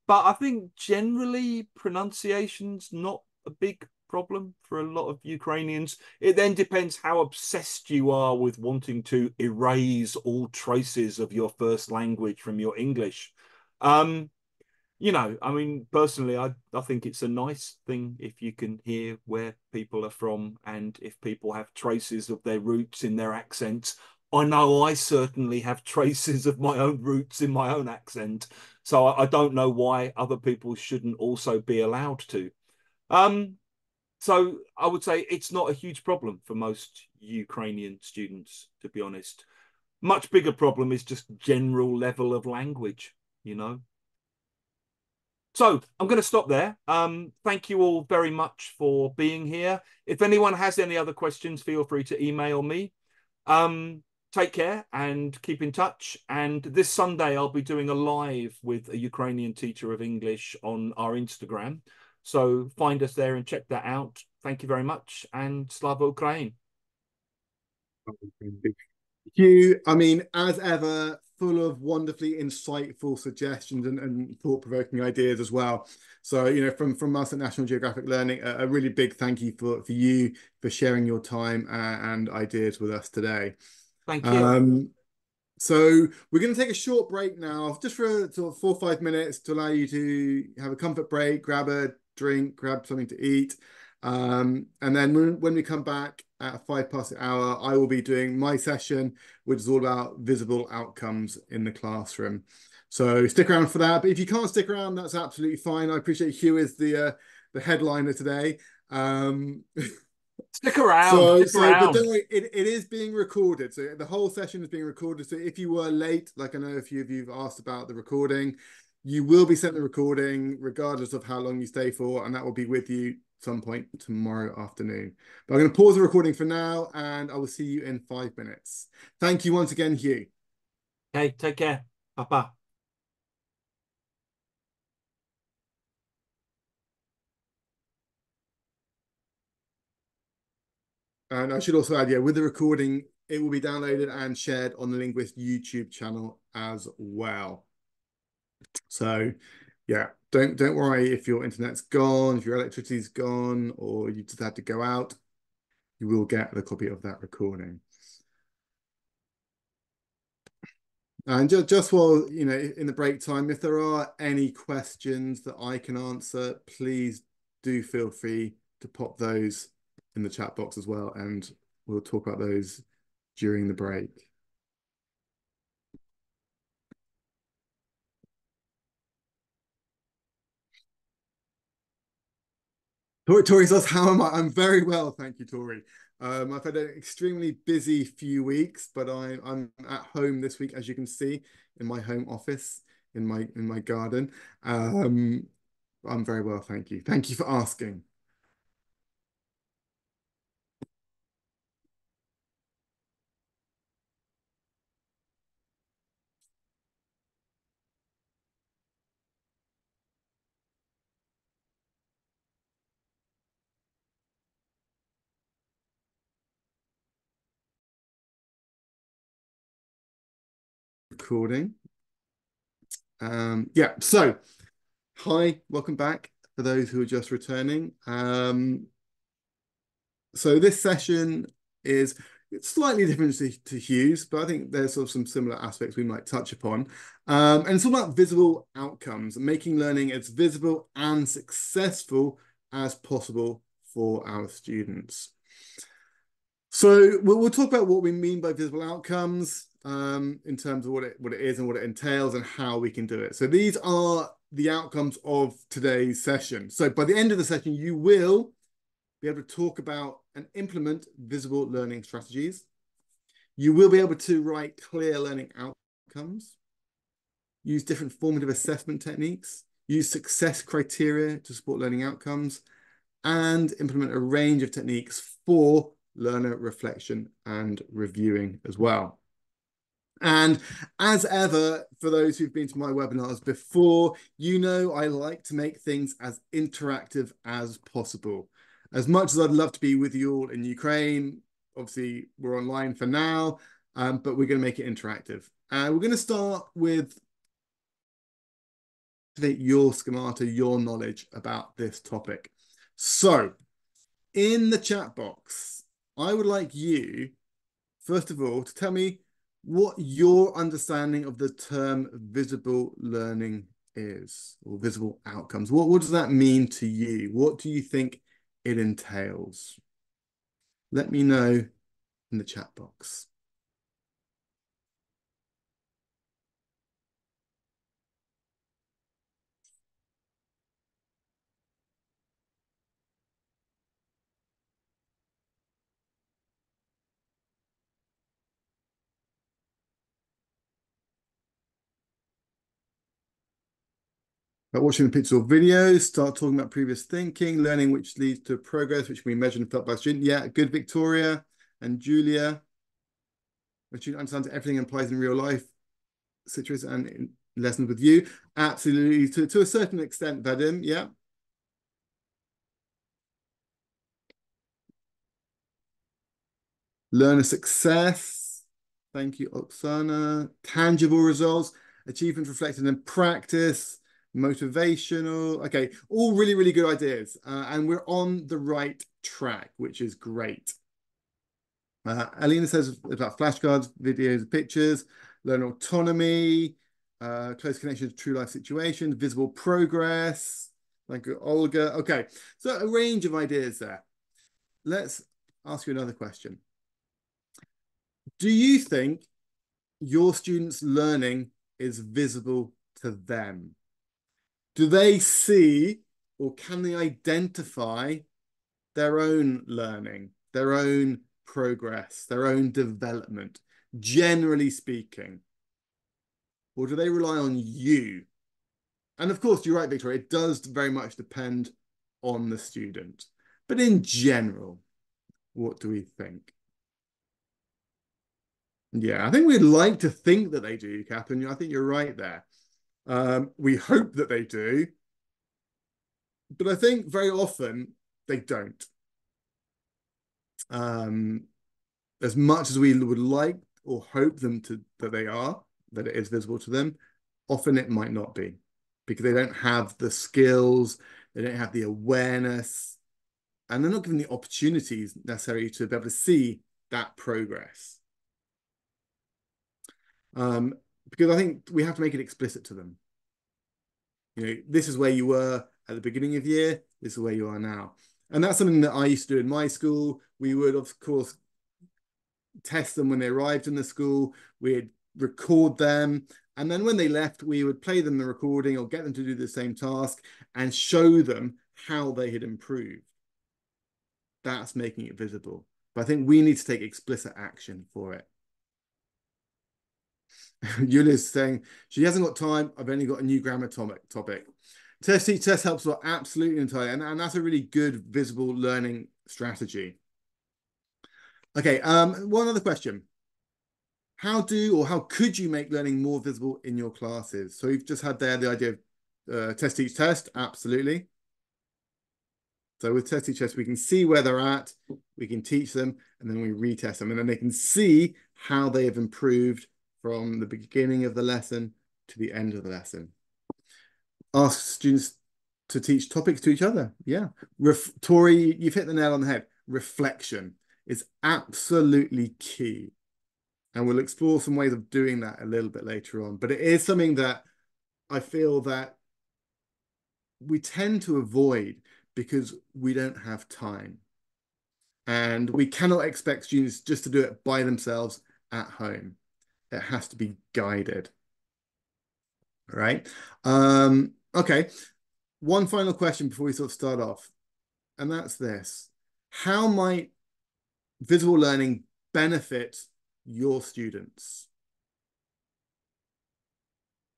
But I think generally pronunciation's not a big problem for a lot of Ukrainians. It then depends how obsessed you are with wanting to erase all traces of your first language from your English. You know, I mean, personally, I think it's a nice thing if you can hear where people are from and if people have traces of their roots in their accents. I know I certainly have traces of my own roots in my own accent. So I don't know why other people shouldn't also be allowed to. So I would say it's not a huge problem for most Ukrainian students, to be honest. Much bigger problem is just general level of language, you know. So I'm going to stop there. Thank you all very much for being here. If anyone has any other questions, feel free to email me. Take care and keep in touch. And this Sunday, I'll be doing a live with a Ukrainian teacher of English on our Instagram. So find us there and check that out. Thank you very much. And Slava Ukraine. Hugh, I mean, as ever, full of wonderfully insightful suggestions and thought-provoking ideas as well. So, you know, from us at National Geographic Learning, a really big thank you for you for sharing your time and ideas with us today. Thank you. So we're going to take a short break now, just for sort of 4 or 5 minutes to allow you to have a comfort break, grab a drink, grab something to eat. And then when we come back at 5 past the hour, I will be doing my session, which is all about visible outcomes in the classroom. So stick around for that. But if you can't stick around, that's absolutely fine. I appreciate Hugh is the headliner today. Stick around. But don't worry, it is being recorded. So the whole session is being recorded. So if you were late, like I know a few of you have asked about the recording, you will be sent the recording regardless of how long you stay for, and that will be with you some point tomorrow afternoon. But I'm going to pause the recording for now, and I will see you in 5 minutes. Thank you once again, Hugh. Okay, take care. Bye-bye. And I should also add, yeah, with the recording, it will be downloaded and shared on the Linguist YouTube channel as well. So, yeah, don't worry if your internet's gone, if your electricity's gone, or you just had to go out. You will get the copy of that recording. And just while, you know, in the break time, if there are any questions that I can answer, please do feel free to pop those in the chat box as well, and we'll talk about those during the break. Tori says, how am I? I'm very well, thank you, Tori. I've had an extremely busy few weeks, but I'm at home this week, as you can see, in my home office, in my garden. I'm very well, thank you. Thank you for asking. Recording. Yeah, so hi, welcome back for those who are just returning. So this session is, It's slightly different to Hugh's, but I think there's sort of some similar aspects we might touch upon. And it's all about visible outcomes, making learning as visible and successful as possible for our students. So we'll talk about what we mean by visible outcomes in terms of what it is and what it entails and how we can do it. So these are the outcomes of today's session. So by the end of the session, you will be able to talk about and implement visible learning strategies. You will be able to write clear learning outcomes, use different formative assessment techniques, use success criteria to support learning outcomes, and implement a range of techniques for learner reflection and reviewing as well. And as ever, for those who've been to my webinars before, you know I like to make things as interactive as possible. As much as I'd love to be with you all in Ukraine, obviously we're online for now, but we're going to make it interactive. We're going to start with your schemata, your knowledge about this topic. So in the chat box, I would like you, first of all, to tell me what your understanding of the term visible learning is, or visible outcomes. What does that mean to you? What do you think it entails? Let me know in the chat box. By watching the picture or videos, start talking about previous thinking, learning which leads to progress, which can be measured and felt by a student. Yeah, good, Victoria and Julia. When student understands everything applies in real life situations and in lessons with you. Absolutely, to a certain extent, Vadim, yeah. Learner success. Thank you, Oksana. Tangible results, achievement reflected in practice. Motivational. Okay, all really, really good ideas. And we're on the right track, which is great. Alina says about flashcards, videos, pictures, learn autonomy, close connection to true life situations, visible progress. Thank you, Olga. Okay, so a range of ideas there. Let's ask you another question. Do you think your students' learning is visible to them? Do they see or can they identify their own learning, their own progress, their own development, generally speaking? Or do they rely on you? And of course, you're right, Victoria, it does very much depend on the student. But in general, what do we think? Yeah, I think we'd like to think that they do, Catherine. I think you're right there. We hope that they do, but I think very often they don't. As much as we would like or hope them that they are, that it is visible to them, often it might not be because they don't have the skills, they don't have the awareness, and they're not given the opportunities necessary to be able to see that progress. Because I think we have to make it explicit to them. You know, this is where you were at the beginning of the year, this is where you are now. And that's something that I used to do in my school. We would, of course, test them when they arrived in the school. We'd record them. And then when they left, we would play them the recording or get them to do the same task and show them how they had improved. That's making it visible. But I think we need to take explicit action for it. Yulia's saying, she hasn't got time. I've only got a new grammar topic. Test teach test helps a lot, absolutely entirely. And that's a really good visible learning strategy. Okay, one other question. How could you make learning more visible in your classes? So you've just had there the idea of test teach test, absolutely. So with test teach test, we can see where they're at, we can teach them, and then we retest them, and then they can see how they have improved from the beginning of the lesson to the end of the lesson. Ask students to teach topics to each other. Yeah. Tori, you've hit the nail on the head. Reflection. is absolutely key. And we'll explore some ways of doing that a little bit later on. But it is something that I feel that we tend to avoid because we don't have time. And we cannot expect students just to do it by themselves at home. It has to be guided. All right. Okay. One final question before we sort of start off. And that's this. How might visual learning benefit your students?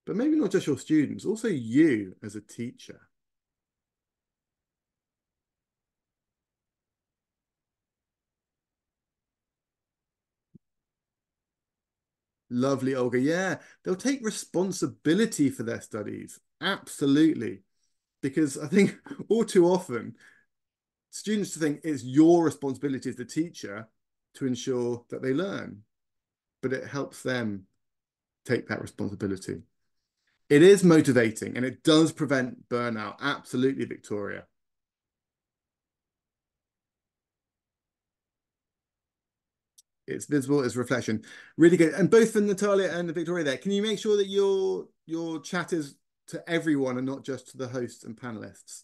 But maybe not just your students, also you as a teacher. Lovely, Olga. Yeah, they'll take responsibility for their studies. Absolutely. Because I think all too often, students think it's your responsibility as the teacher to ensure that they learn. But it helps them take that responsibility. It is motivating and it does prevent burnout. Absolutely, Victoria. It's visible, it's reflection. Really good. And both for Natalia and Victoria there, can you make sure that your chat is to everyone and not just to the hosts and panelists?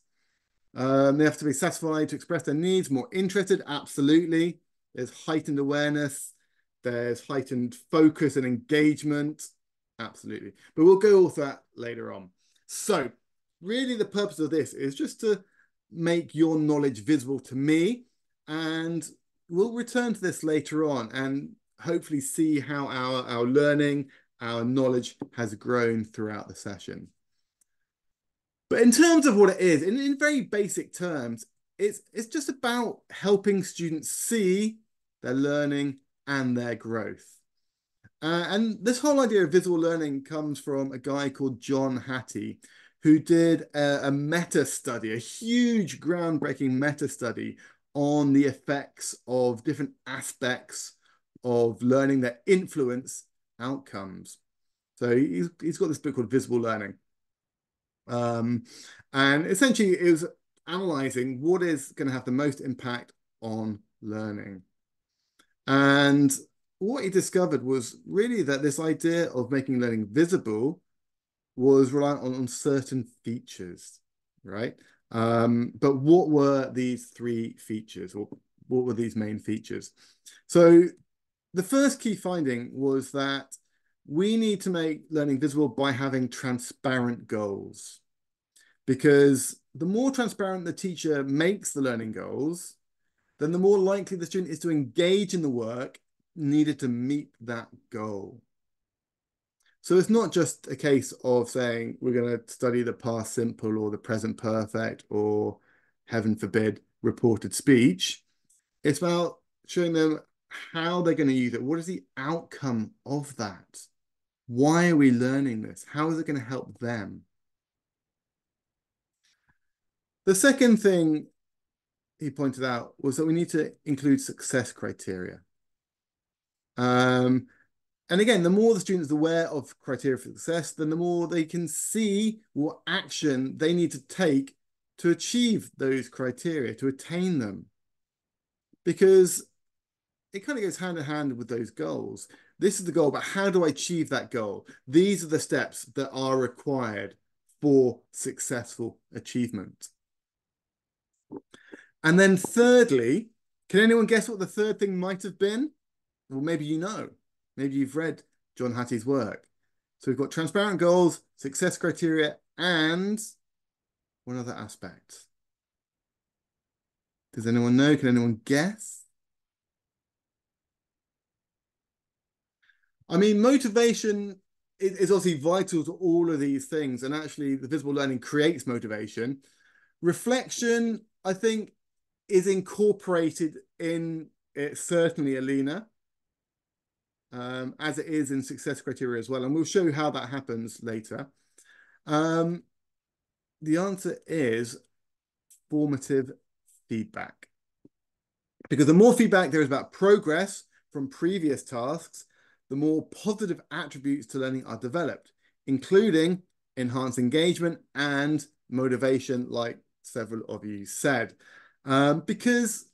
They have to be satisfied to express their needs, more interested. Absolutely. There's heightened awareness. There's heightened focus and engagement. Absolutely. But we'll go over that later on. So really the purpose of this is just to make your knowledge visible to me, and we'll return to this later on and hopefully see how our learning, our knowledge has grown throughout the session. But in terms of what it is, in very basic terms, it's just about helping students see their learning and their growth. And this whole idea of visual learning comes from a guy called John Hattie, who did a meta-study, a huge groundbreaking meta-study on the effects of different aspects of learning that influence outcomes. So he's got this book called Visible Learning. And essentially it was analyzing what is going to have the most impact on learning. And what he discovered was really that this idea of making learning visible was reliant on certain features, right? But what were these three features, or what were these main features? So the first key finding was that we need to make learning visible by having transparent goals, because the more transparent the teacher makes the learning goals, then the more likely the student is to engage in the work needed to meet that goal. So it's not just a case of saying we're going to study the past simple or the present perfect or, heaven forbid, reported speech. It's about showing them how they're going to use it. What is the outcome of that? Why are we learning this? How is it going to help them? The second thing he pointed out was that we need to include success criteria. And again, the more the student is aware of criteria for success, then the more they can see what action they need to take to achieve those criteria, to attain them. Because it kind of goes hand in hand with those goals. This is the goal, but how do I achieve that goal? These are the steps that are required for successful achievement. And then thirdly, can anyone guess what the third thing might have been? Well, maybe you know. Maybe you've read John Hattie's work. So we've got transparent goals, success criteria, and one other aspect. Does anyone know? Can anyone guess? I mean, motivation is obviously vital to all of these things. And actually, the visible learning creates motivation. Reflection, I think, is incorporated in it, certainly, Alina. As it is in success criteria as well. And we'll show you how that happens later. The answer is formative feedback. Because the more feedback there is about progress from previous tasks, the more positive attributes to learning are developed, including enhanced engagement and motivation, like several of you said. Because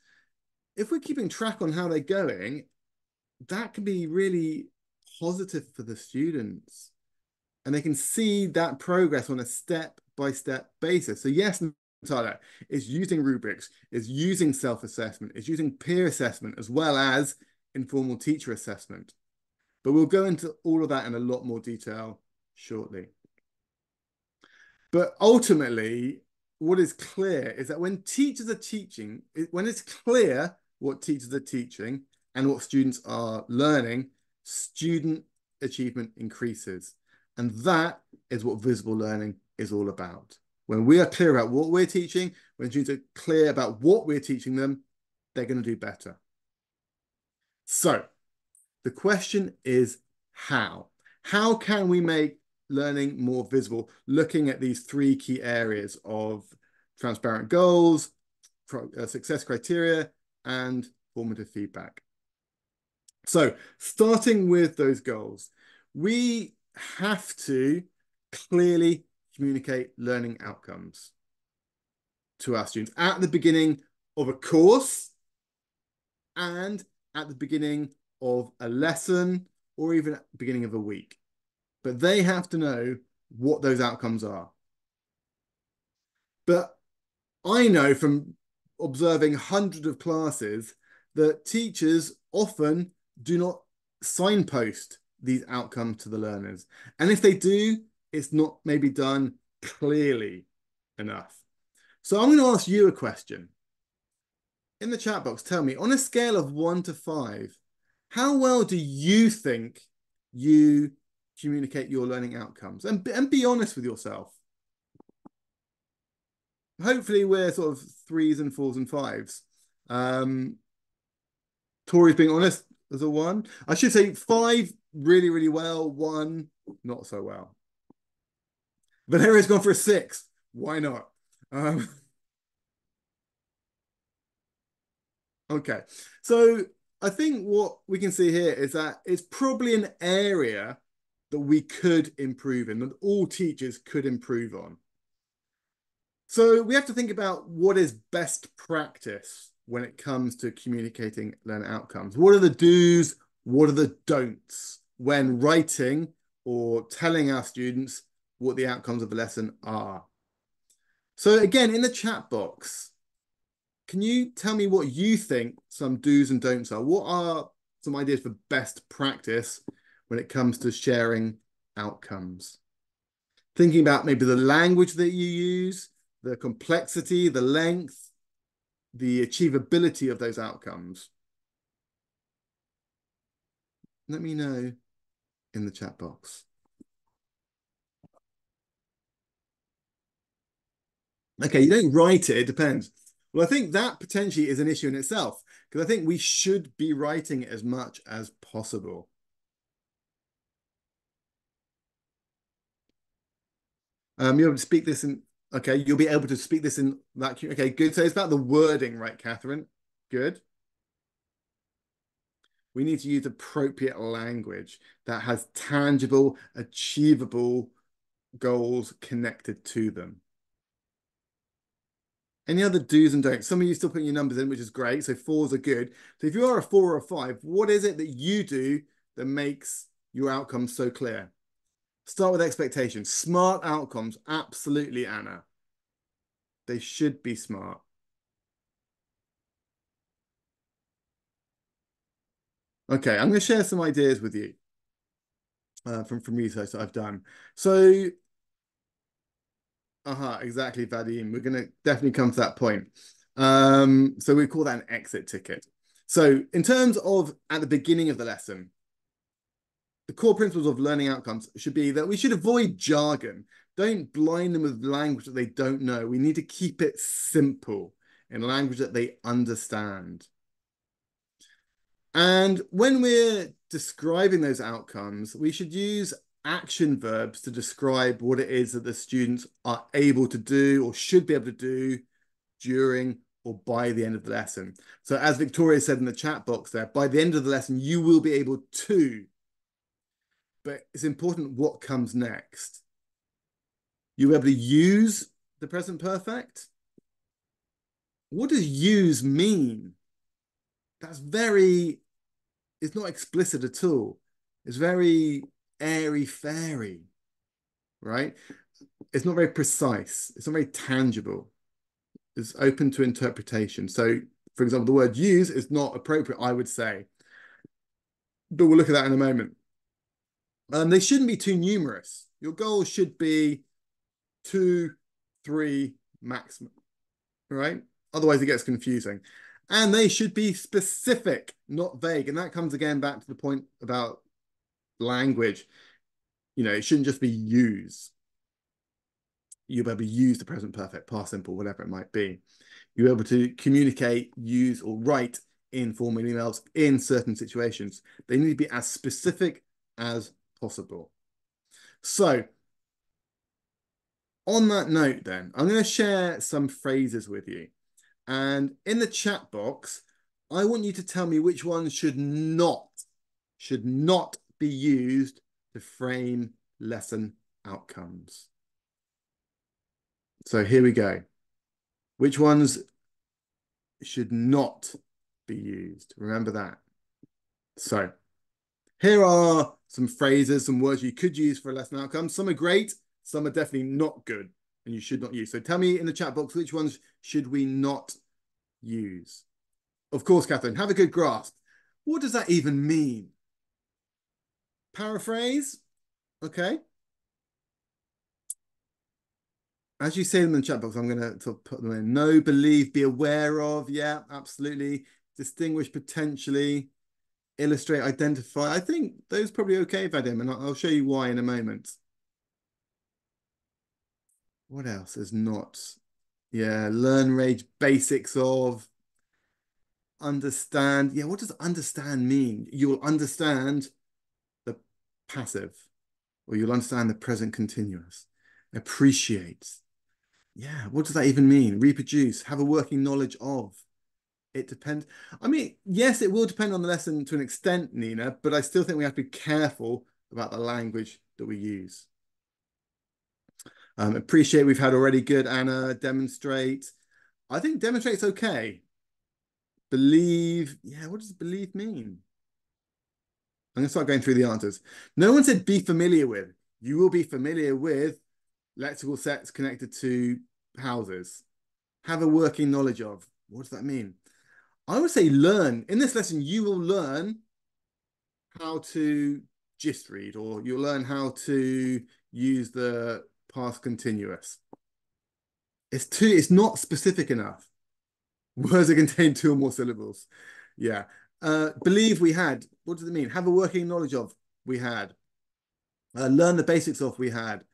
if we're keeping track on how they're going, that can be really positive for the students. And they can see that progress on a step-by-step basis. So yes, Tyler, is using rubrics, is using self-assessment, is using peer assessment, as well as informal teacher assessment. But we'll go into all of that in a lot more detail shortly. But ultimately, what is clear is that when teachers are teaching, when it's clear what teachers are teaching and what students are learning, student achievement increases. And that is what visible learning is all about. When we are clear about what we're teaching, when students are clear about what we're teaching them, they're going to do better. So the question is how? How can we make learning more visible, looking at these three key areas of transparent goals, success criteria, and formative feedback? So starting with those goals, we have to clearly communicate learning outcomes to our students at the beginning of a course and at the beginning of a lesson or even at the beginning of a week. But they have to know what those outcomes are. But I know from observing hundreds of classes that teachers often do not signpost these outcomes to the learners. And if they do, it's not maybe done clearly enough. So I'm going to ask you a question. In the chat box, tell me, on a scale of 1 to 5, how well do you think you communicate your learning outcomes? And be honest with yourself. Hopefully we're sort of 3s and 4s and 5s. Tori's being honest as a 1. I should say 5 really, really well, 1 not so well. Valeria's gone for a 6. Why not? Okay, so I think what we can see here is that it's probably an area that we could improve in, that all teachers could improve on. So we have to think about what is best practice when it comes to communicating learner outcomes. What are the do's? What are the don'ts when writing or telling our students what the outcomes of the lesson are? So again, in the chat box, can you tell me what you think some do's and don'ts are? What are some ideas for best practice when it comes to sharing outcomes? Thinking about maybe the language that you use, the complexity, the length, the achievability of those outcomes. Let me know in the chat box. Okay, you don't write it, it depends. Well, I think that potentially is an issue in itself, because I think we should be writing it as much as possible. You'll be able to speak this in, okay, you'll be able to speak this in that, okay, good. So it's about the wording, right, Catherine? Good. We need to use appropriate language that has tangible, achievable goals connected to them. Any other do's and don'ts? Some of you still putting your numbers in, which is great. So 4s are good. So if you are a 4 or a 5, what is it that you do that makes your outcomes so clear? Start with expectations. Smart outcomes. Absolutely, Anna. They should be smart. Okay, I'm going to share some ideas with you from research that I've done. So, exactly, Vadim. We're going to definitely come to that point. So we call that an exit ticket. So in terms of at the beginning of the lesson, the core principles of learning outcomes should be that we should avoid jargon. Don't blind them with language that they don't know. We need to keep it simple in language that they understand. And when we're describing those outcomes, we should use action verbs to describe what it is that the students are able to do or should be able to do during or by the end of the lesson. So as Victoria said in the chat box there, by the end of the lesson, you will be able to. But it's important what comes next. You'll be able to use the present perfect. What does use mean? that's very, it's not explicit at all. It's very airy-fairy, right? It's not very precise. It's not very tangible. It's open to interpretation. So, for example, the word use is not appropriate, I would say. But we'll look at that in a moment. They shouldn't be too numerous. Your goal should be 2, 3 maximum, right? Otherwise, it gets confusing. And they should be specific, not vague. And that comes again back to the point about language. You know, it shouldn't just be use. You'll be able to use the present perfect, past simple, whatever it might be. You're able to communicate, use, or write informal emails in certain situations. They need to be as specific as possible. So, on that note then, I'm going to share some phrases with you. And in the chat box, I want you to tell me which ones should not be used to frame lesson outcomes. So here we go. Which ones should not be used? Remember that. So here are some phrases, some words you could use for a lesson outcome. Some are great, some are definitely not good, and you should not use. So tell me in the chat box, which ones should we not use? Of course, Catherine, have a good grasp. What does that even mean? Paraphrase? Okay. As you say them in the chat box, I'm going to put them in. Know, believe, be aware of. Yeah, absolutely. Distinguish, potentially. Illustrate, identify. I think those are probably okay, Vadim, and I'll show you why in a moment. What else is not? Yeah, learn, rage, basics of. Understand. Yeah, what does understand mean? You'll understand the passive, or you'll understand the present continuous. Appreciate. Yeah, what does that even mean? Reproduce, have a working knowledge of. It depends. I mean, yes, it will depend on the lesson to an extent, Nina, but I still think we have to be careful about the language that we use. Appreciate, we've had already. Good, Anna. Demonstrate. I think demonstrate's okay. Believe. Yeah, what does believe mean? I'm going to start going through the answers. No one said be familiar with. You will be familiar with lexical sets connected to houses. Have a working knowledge of. What does that mean? I would say learn. In this lesson, you will learn how to gist read, or you'll learn how to use the past continuous. It's not specific enough. Words that contain 2 or more syllables. Yeah. Believe we had. What does it mean? Have a working knowledge of. We had. Learn the basics of. We had.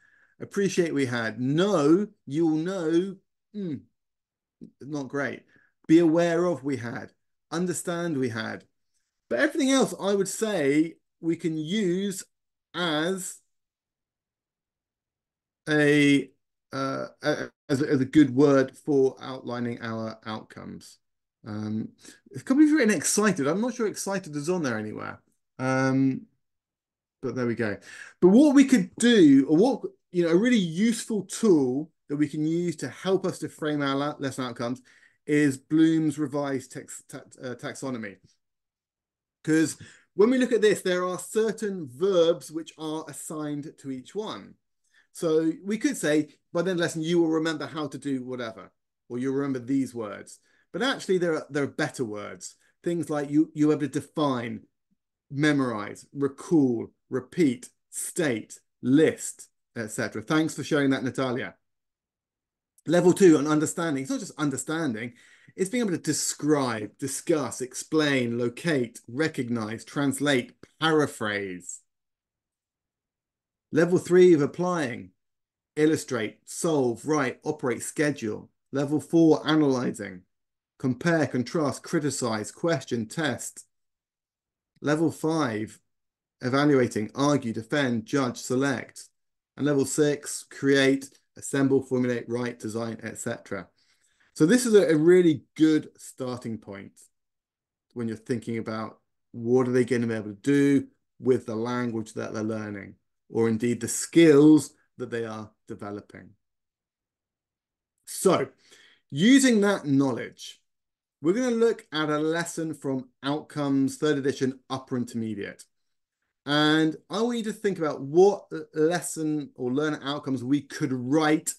Appreciate, we had. Know, you'll know. Not great. Be aware of, we had. Understand, we had. But everything else, I would say, we can use as a good word for outlining our outcomes. A couple of you written excited. I'm not sure excited is on there anywhere. But there we go. But what we could do, or what, a really useful tool that we can use to help us to frame our lesson outcomes is Bloom's revised taxonomy. Because when we look at this, there are certain verbs which are assigned to each one. So we could say, by the end of the lesson, you will remember how to do whatever, or you'll remember these words. But actually, there are better words. Things like you're able to define, memorize, recall, repeat, state, list, etc. Thanks for sharing that, Natalia. Level 2 on understanding. It's not just understanding. It's being able to describe, discuss, explain, locate, recognize, translate, paraphrase. Level 3 of applying. Illustrate, solve, write, operate, schedule. Level 4, analyzing. Compare, contrast, criticize, question, test. Level 5, evaluating, argue, defend, judge, select. And level 6, create, assemble, formulate, write, design, etc. So this is a really good starting point when you're thinking about what are they going to be able to do with the language that they're learning, or indeed the skills that they are developing. So using that knowledge, We're going to look at a lesson from Outcomes, 3rd edition, upper intermediate. And I want you to think about what lesson or learner outcomes we could write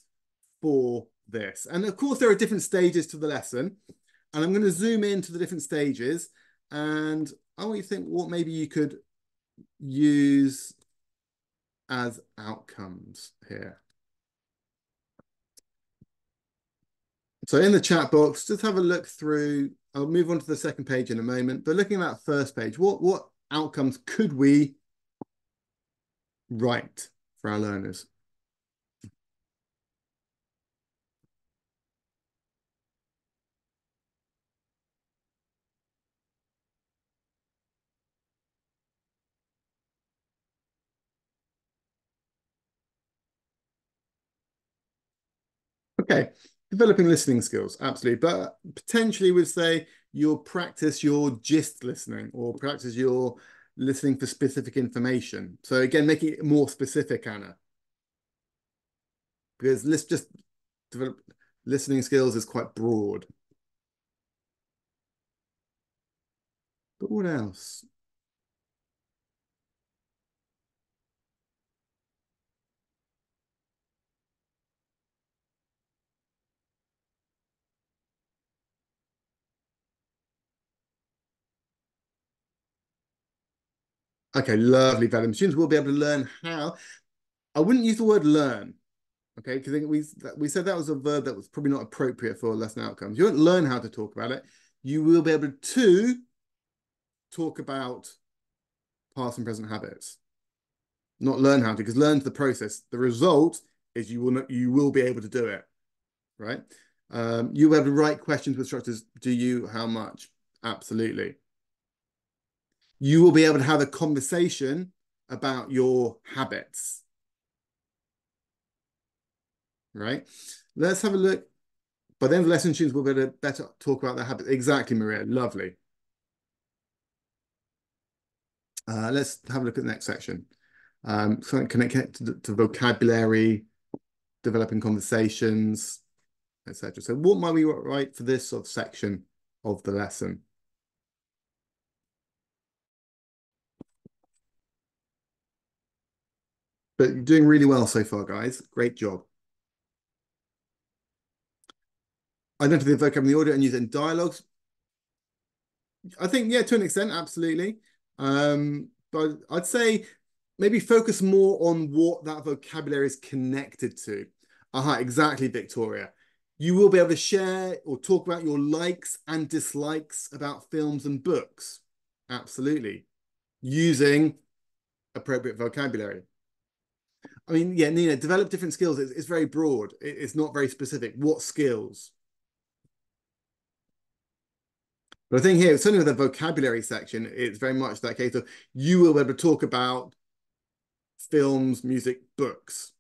for this. And of course, there are different stages to the lesson. And I'm going to zoom into the different stages. And I want you to think what maybe you could use as outcomes here. So in the chat box, just have a look through. I'll move on to the second page in a moment. But looking at that first page, what outcomes could we write for our learners? Okay, developing listening skills, absolutely. But potentially we'd say you'll practice your gist listening or practice your listening for specific information. So again, making it more specific, Anna. Because let's just develop listening skills is quite broad. But what else? Okay, lovely, Vadim. Students will be able to learn how. I wouldn't use the word learn, okay, because we said that was a verb that was probably not appropriate for lesson outcomes. You won't learn how to talk about it. You will be able to talk about past and present habits. Not learn how to, because learn's the process. The result is you will be able to do it, right? You will have the right questions with structures. Do you? How much? Absolutely. You will be able to have a conversation about your habits, right? Let's have a look. By the end of the lesson, students will be able to better talk about their habits. Exactly, Maria. Lovely. Let's have a look at the next section. Something connected to vocabulary, developing conversations, etc. So what might we write for this sort of section of the lesson? But you're doing really well so far, guys. Great job. Identify the vocab in the audio and use it in dialogues. I think, yeah, to an extent, absolutely. But I'd say maybe focus more on what that vocabulary is connected to. Aha, exactly, Victoria. You will be able to share or talk about your likes and dislikes about films and books. Absolutely. Using appropriate vocabulary. I mean, yeah, Nina, develop different skills. It's very broad. It's not very specific. What skills? But I think here, certainly with the vocabulary section, it's very much that case of you will be able to talk about films, music, books,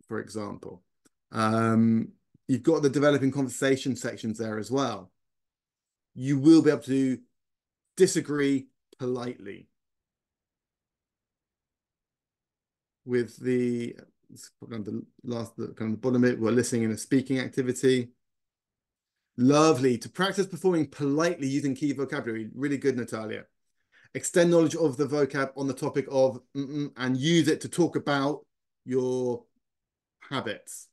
for example. You've got the developing conversation sections there as well. You will be able to disagree politely. With the last, kind of the bottom of it, we're listening in a speaking activity. Lovely. To practice performing politely using key vocabulary. Really good, Natalia. Extend knowledge of the vocab on the topic of and use it to talk about your habits.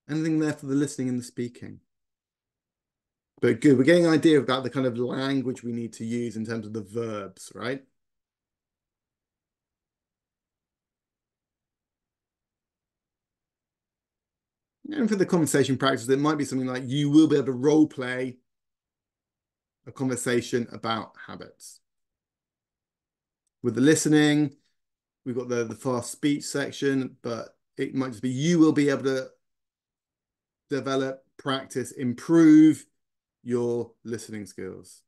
Anything there for the listening and the speaking? But good. We're getting an idea about the kind of language we need to use in terms of the verbs, right? And for the conversation practice, it might be something like you will be able to role play a conversation about habits. With the listening, we've got the fast speech section, but it might just be you will be able to develop, practice, improve your listening skills.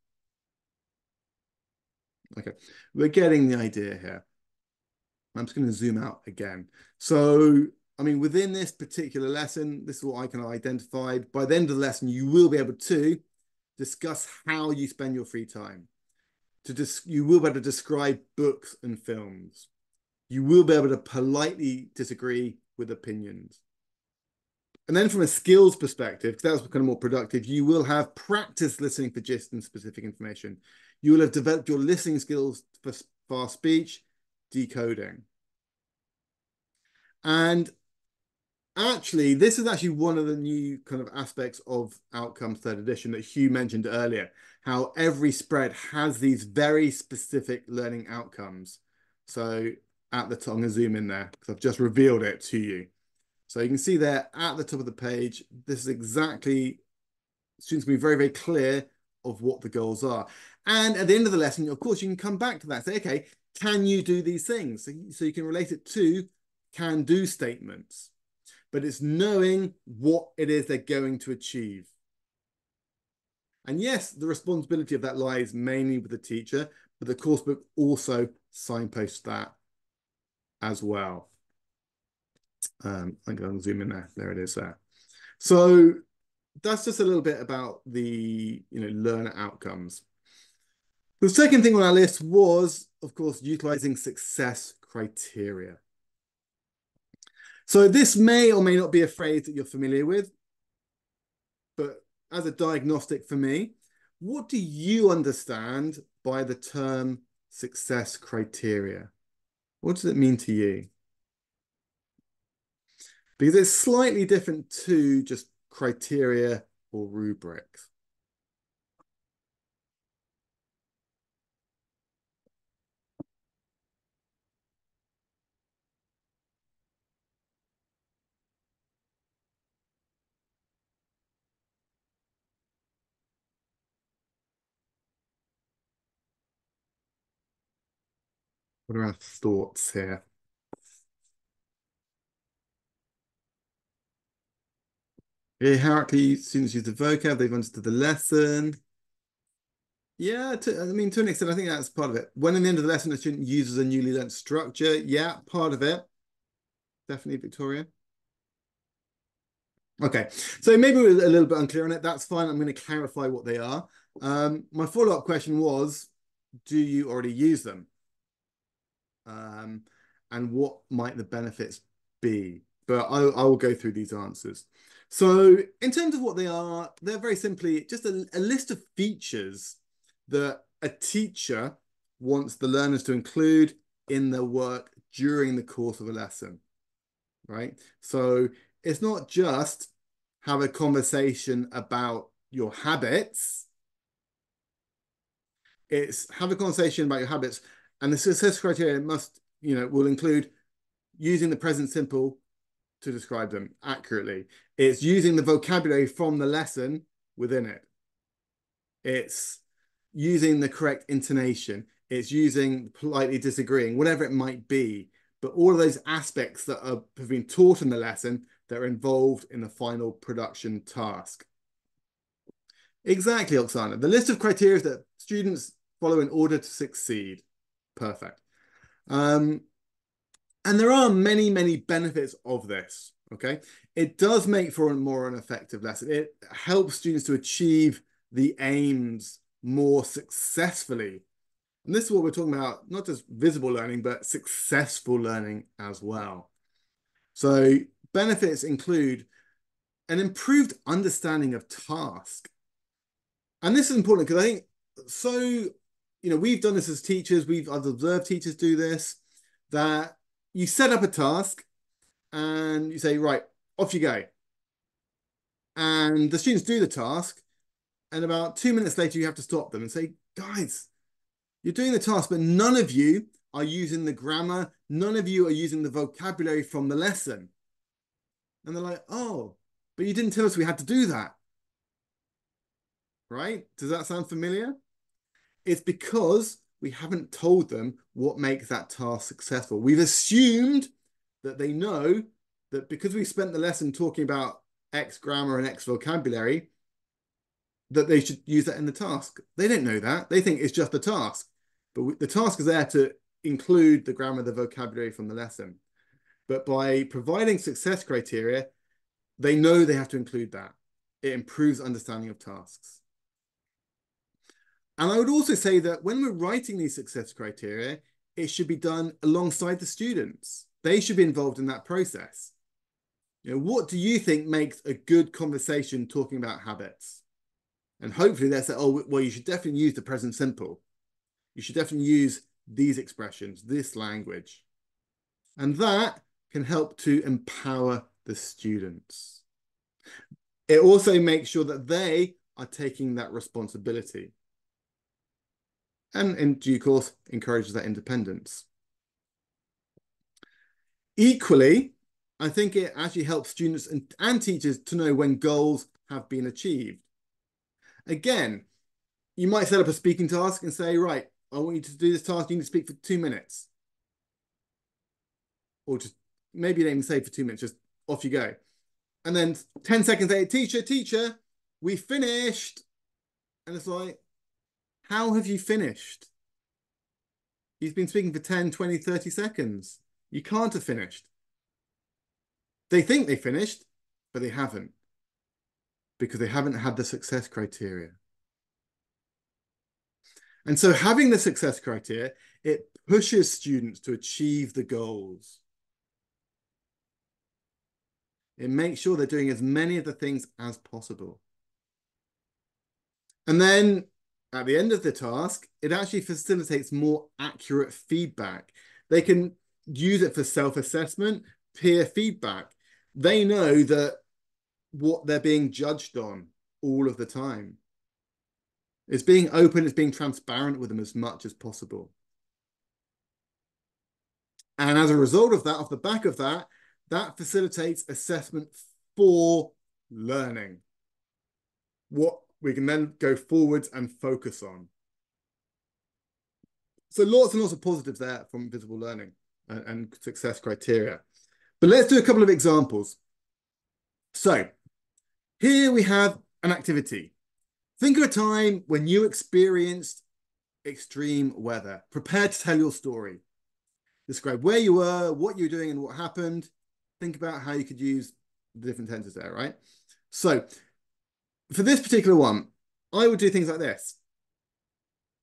Okay, we're getting the idea here. I'm just going to zoom out again. So, I mean, within this particular lesson, this is what I can identify. By the end of the lesson, you will be able to discuss how you spend your free time. You will be able to describe books and films. You will be able to politely disagree with opinions. And then from a skills perspective, because that was kind of more productive, you will have practiced listening for gist and specific information. You will have developed your listening skills for fast speech, decoding. And actually, this is actually one of the new kind of aspects of Outcomes third edition that Hugh mentioned earlier, how every spread has these very specific learning outcomes. So at the top, I'm going to zoom in there because I've just revealed it to you. So you can see there at the top of the page, this is exactly, students can be very, very clear of what the goals are. And at the end of the lesson, of course, you can come back to that, say, okay, can you do these things? So you can relate it to can-do statements, but it's knowing what it is they're going to achieve. And yes, the responsibility of that lies mainly with the teacher, but the coursebook also signposts that as well. I'm going to zoom in there. There it is there. So that's just a little bit about the learner outcomes. The second thing on our list was, of course, utilizing success criteria. So this may or may not be a phrase that you're familiar with, but as a diagnostic for me, what do you understand by the term success criteria? What does it mean to you? Because it's slightly different to just criteria or rubrics. What are our thoughts here? Hierarchy, students use the vocab, they've understood the lesson. Yeah, to an extent, I think that's part of it. When at the end of the lesson, the student uses a newly learnt structure. Yeah, part of it. Definitely, Victoria. Okay, so maybe we're a little bit unclear on it. That's fine. I'm going to clarify what they are. My follow-up question was, do you already use them? And what might the benefits be? But I will go through these answers. So in terms of what they are, they're very simply just a list of features that a teacher wants the learners to include in their work during the course of a lesson, right? So it's not just have a conversation about your habits. It's have a conversation about your habits, and the success criteria must, will include using the present simple to describe them accurately. It's using the vocabulary from the lesson within it. It's using the correct intonation. It's using politely disagreeing, whatever it might be. But all of those aspects that have been taught in the lesson that are involved in the final production task. Exactly, Oksana. The list of criteria that students follow in order to succeed. Perfect. And there are many, many benefits of this, okay? It does make for a more effective lesson. It helps students to achieve the aims more successfully. And this is what we're talking about, not just visible learning, but successful learning as well. So benefits include an improved understanding of task. And this is important because I think, we've done this as teachers, I've observed teachers do this, that you set up a task and you say, right, off you go. And the students do the task. And about 2 minutes later, you have to stop them and say, guys, you're doing the task, but none of you are using the grammar. None of you are using the vocabulary from the lesson. And they're like, oh, but you didn't tell us we had to do that. Right? Does that sound familiar? It's because we haven't told them what makes that task successful. We've assumed that they know that because we spent the lesson talking about X grammar and X vocabulary, that they should use that in the task. They don't know that. They think it's just the task. But the task is there to include the grammar, the vocabulary from the lesson. But by providing success criteria, they know they have to include that. It improves understanding of tasks. And I would also say that when we're writing these success criteria, it should be done alongside the students. They should be involved in that process. You know, what do you think makes a good conversation talking about habits? And hopefully they'll say, oh, well, you should definitely use the present simple. You should definitely use these expressions, this language. And that can help to empower the students. It also makes sure that they are taking that responsibility. And in due course, encourages that independence. Equally, I think it actually helps students and teachers to know when goals have been achieved. Again, you might set up a speaking task and say, right, I want you to do this task. You need to speak for 2 minutes. Or just, maybe you don't even say for 2 minutes, just off you go. And then 10 seconds later, teacher, we finished. And it's like, how have you finished? You've been speaking for 10, 20, 30 seconds. You can't have finished. They think they finished, but they haven't, because they haven't had the success criteria. And so having the success criteria, it pushes students to achieve the goals. It makes sure they're doing as many of the things as possible. And then at the end of the task, it actually facilitates more accurate feedback. They can use it for self-assessment, peer feedback. They know that what they're being judged on all of the time. It's being open, it's being transparent with them as much as possible. And as a result of that, off the back of that, that facilitates assessment for learning. What we can then go forwards and focus on. So lots and lots of positives there from visible learning and success criteria. But let's do a couple of examples. So here we have an activity. Think of a time when you experienced extreme weather. Prepare to tell your story. Describe where you were, what you were doing, and what happened. Think about how you could use the different tenses there, right? So for this particular one, I would do things like this.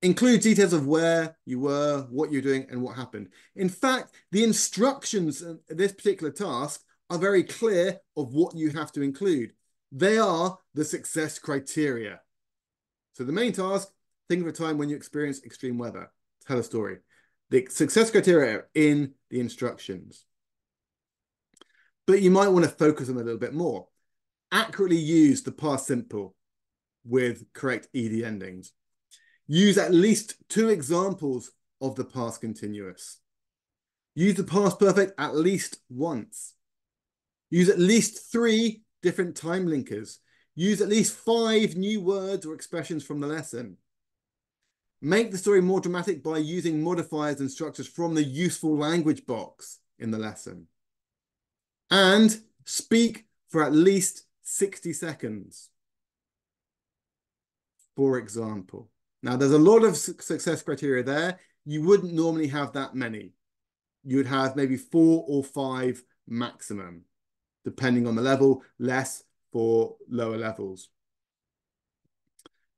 Include details of where you were, what you're doing, and what happened. In fact, the instructions in this particular task are very clear of what you have to include. They are the success criteria. So the main task, think of a time when you experienced extreme weather. Tell a story. The success criteria are in the instructions. But you might want to focus on them a little bit more. Accurately use the past simple with correct ed endings. Use at least 2 examples of the past continuous. Use the past perfect at least once. Use at least 3 different time linkers. Use at least 5 new words or expressions from the lesson. Make the story more dramatic by using modifiers and structures from the useful language box in the lesson. And speak for at least 60 seconds, for example. Now, there's a lot of success criteria there. You wouldn't normally have that many. You would have maybe 4 or 5 maximum, depending on the level, less for lower levels.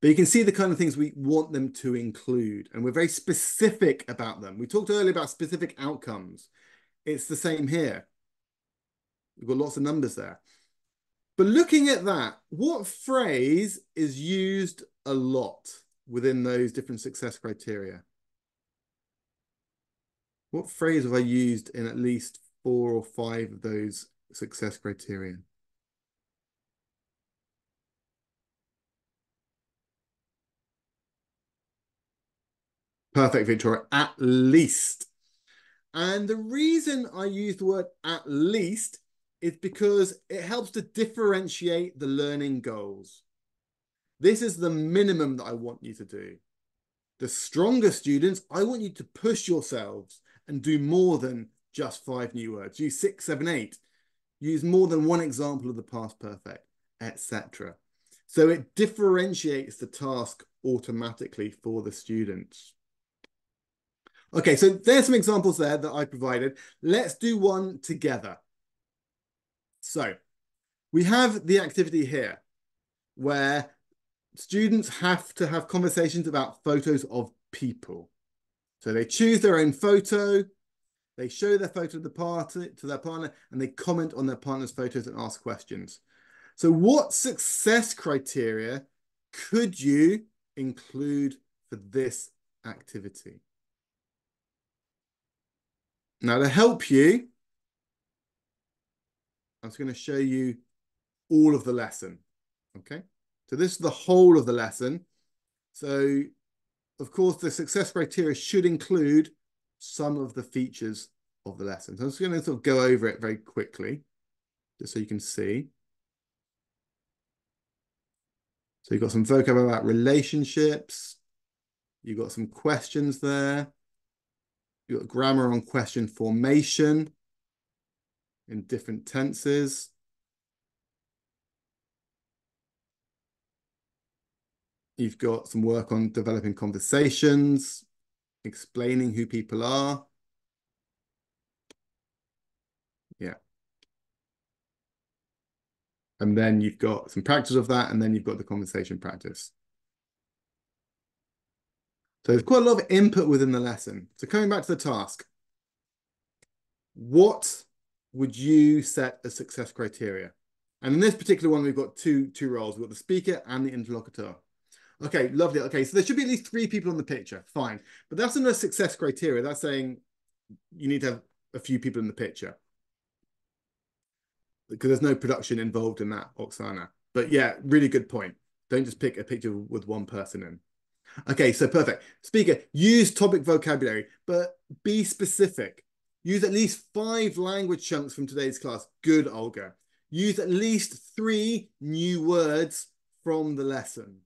But you can see the kind of things we want them to include, and we're very specific about them. We talked earlier about specific outcomes. It's the same here. We've got lots of numbers there. But looking at that, what phrase is used a lot within those different success criteria? What phrase have I used in at least 4 or 5 of those success criteria? Perfect, Victoria, at least. And the reason I use the word at least is because it helps to differentiate the learning goals. This is the minimum that I want you to do. The stronger students, I want you to push yourselves and do more than just 5 new words. Use 6, 7, 8. Use more than 1 example of the past perfect, etc. So it differentiates the task automatically for the students. Okay, so there's some examples there that I provided. Let's do one together. So we have the activity here where students have to have conversations about photos of people. So they choose their own photo. They show their photo to their partner, and they comment on their partner's photos and ask questions. So what success criteria could you include for this activity? Now, to help you, I'm just going to show you all of the lesson. Okay, so this is the whole of the lesson. So, of course, the success criteria should include some of the features of the lesson. So I'm just going to sort of go over it very quickly, just so you can see. So you've got some vocab about relationships. You've got some questions there. You've got grammar on question formation in different tenses. You've got some work on developing conversations, explaining who people are. Yeah. And then you've got some practice of that, and then you've got the conversation practice. So there's quite a lot of input within the lesson. So coming back to the task, what would you set as success criteria? And in this particular one, we've got two roles. We've got the speaker and the interlocutor. Okay, lovely. Okay, so there should be at least 3 people in the picture. Fine. But that's not a success criteria. That's saying you need to have a few people in the picture, because there's no production involved in that, Oksana. But yeah, really good point. Don't just pick a picture with one person in. Okay, so perfect. Speaker, use topic vocabulary, but be specific. Use at least 5 language chunks from today's class. Good, Olga. Use at least 3 new words from the lesson.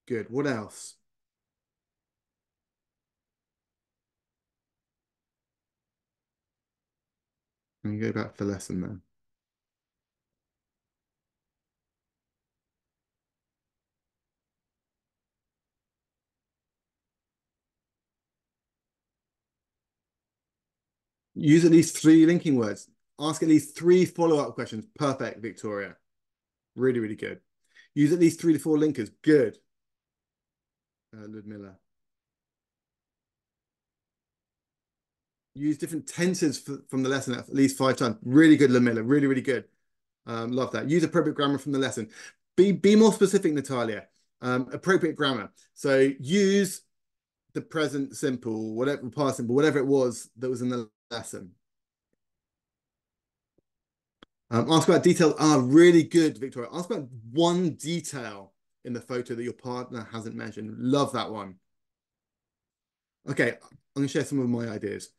Good. What else? Let me go back to the lesson then. Use at least 3 linking words. Ask at least 3 follow-up questions. Perfect, Victoria. Really, really good. Use at least 3 to 4 linkers. Good. Ludmilla. Use different tenses from the lesson at least 5 times. Really good, Ludmilla. Really, really good. Love that. Use appropriate grammar from the lesson. Be more specific, Natalia. Appropriate grammar. So use the present simple, whatever, past simple, whatever it was that was in the lesson. Ask about detail. Really good, Victoria. Ask about one detail in the photo that your partner hasn't mentioned. Love that one. Okay, I'm going to share some of my ideas.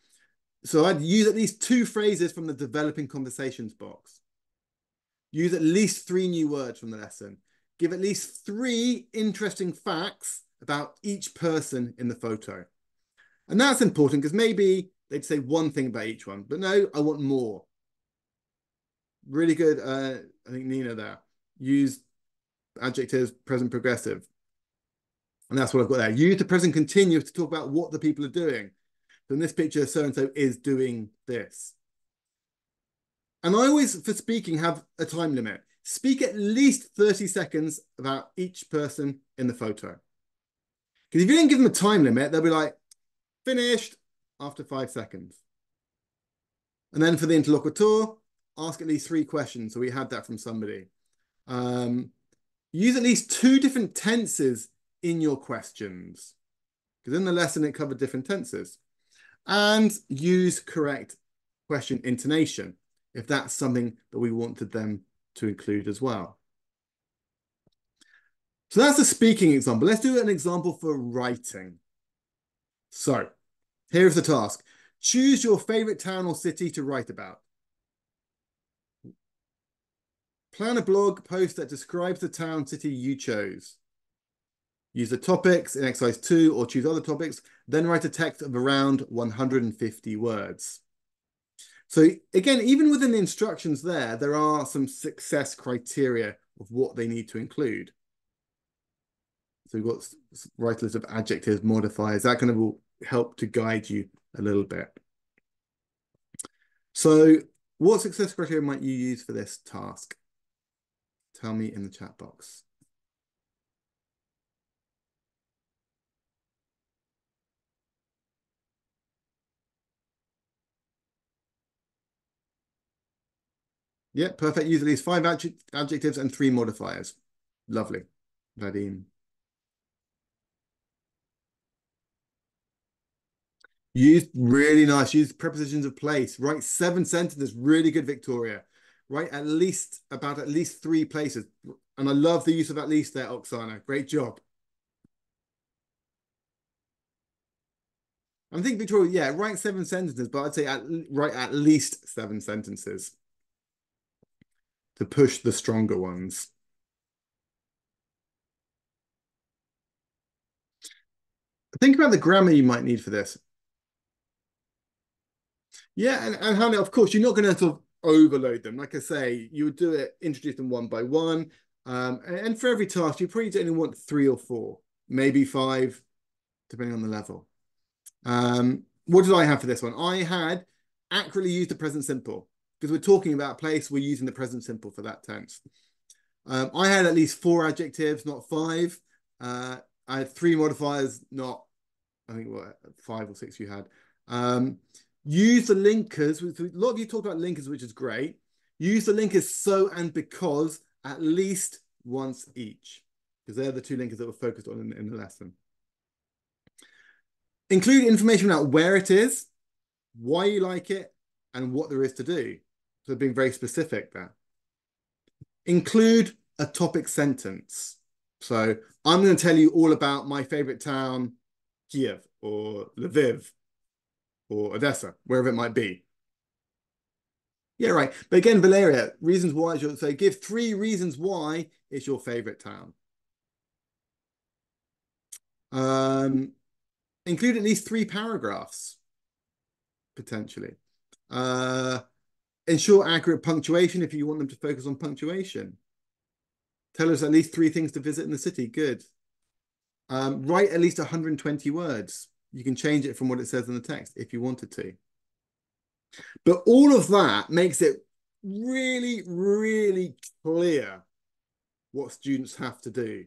So I'd use at least 2 phrases from the developing conversations box. Use at least 3 new words from the lesson. Give at least 3 interesting facts about each person in the photo. And that's important because maybe they'd say one thing about each one, but no, I want more. Really good, I think Nina there. Use adjectives, present progressive. And that's what I've got there. Use the present continuous to talk about what the people are doing. So in this picture, so-and-so is doing this. And I always, for speaking, have a time limit. Speak at least 30 seconds about each person in the photo. Because if you didn't give them a time limit, they'll be like, finished after 5 seconds. And then for the interlocutor, ask at least 3 questions. So we had that from somebody. Use at least 2 different tenses in your questions. Because in the lesson, it covered different tenses. And use correct question intonation, if that's something that we wanted them to include as well. So that's a speaking example. Let's do an example for writing. So here's the task. Choose your favorite town or city to write about. Plan a blog post that describes the town, city you chose. Use the topics in exercise 2 or choose other topics, then write a text of around 150 words. So again, even within the instructions there are some success criteria of what they need to include. So we've got write a list of adjectives, modifiers, that kind of will help to guide you a little bit. So what success criteria might you use for this task? Tell me in the chat box. Yeah, perfect. Use at least 5 adjectives and 3 modifiers. Lovely. Vadim. Really nice. Use prepositions of place. Write 7 sentences. Really good, Victoria. Write at least 3 places. And I love the use of at least there, Oksana. Great job. I think, Victoria, yeah, write 7 sentences, but I'd say write at least 7 sentences to push the stronger ones. Think about the grammar you might need for this. Yeah, and how, of course, you're not going to sort of overload them. Like I say, you would do it, introduce them one by one. And for every task, you probably only want 3 or 4, maybe 5, depending on the level. What did I have for this one? I had accurately use the present simple, because we're talking about a place, we're using the present simple for that tense. I had at least 4 adjectives, not 5. I had 3 modifiers, not, I think, what, 5 or 6 you had. Use the linkers. A lot of you talked about linkers, which is great. Use the linkers so and because at least once each, because they're the 2 linkers that we're focused on in the lesson. Include information about where it is, why you like it, and what there is to do. So being very specific there. Include a topic sentence. So I'm going to tell you all about my favorite town, Kiev or Lviv or Odessa, wherever it might be. Yeah, right. But again, Valeria, reasons why. So give 3 reasons why it's your favorite town. Include at least 3 paragraphs, potentially. Ensure accurate punctuation if you want them to focus on punctuation. Tell us at least 3 things to visit in the city. Good. Write at least 120 words. You can change it from what it says in the text if you wanted to. But all of that makes it really, really clear what students have to do.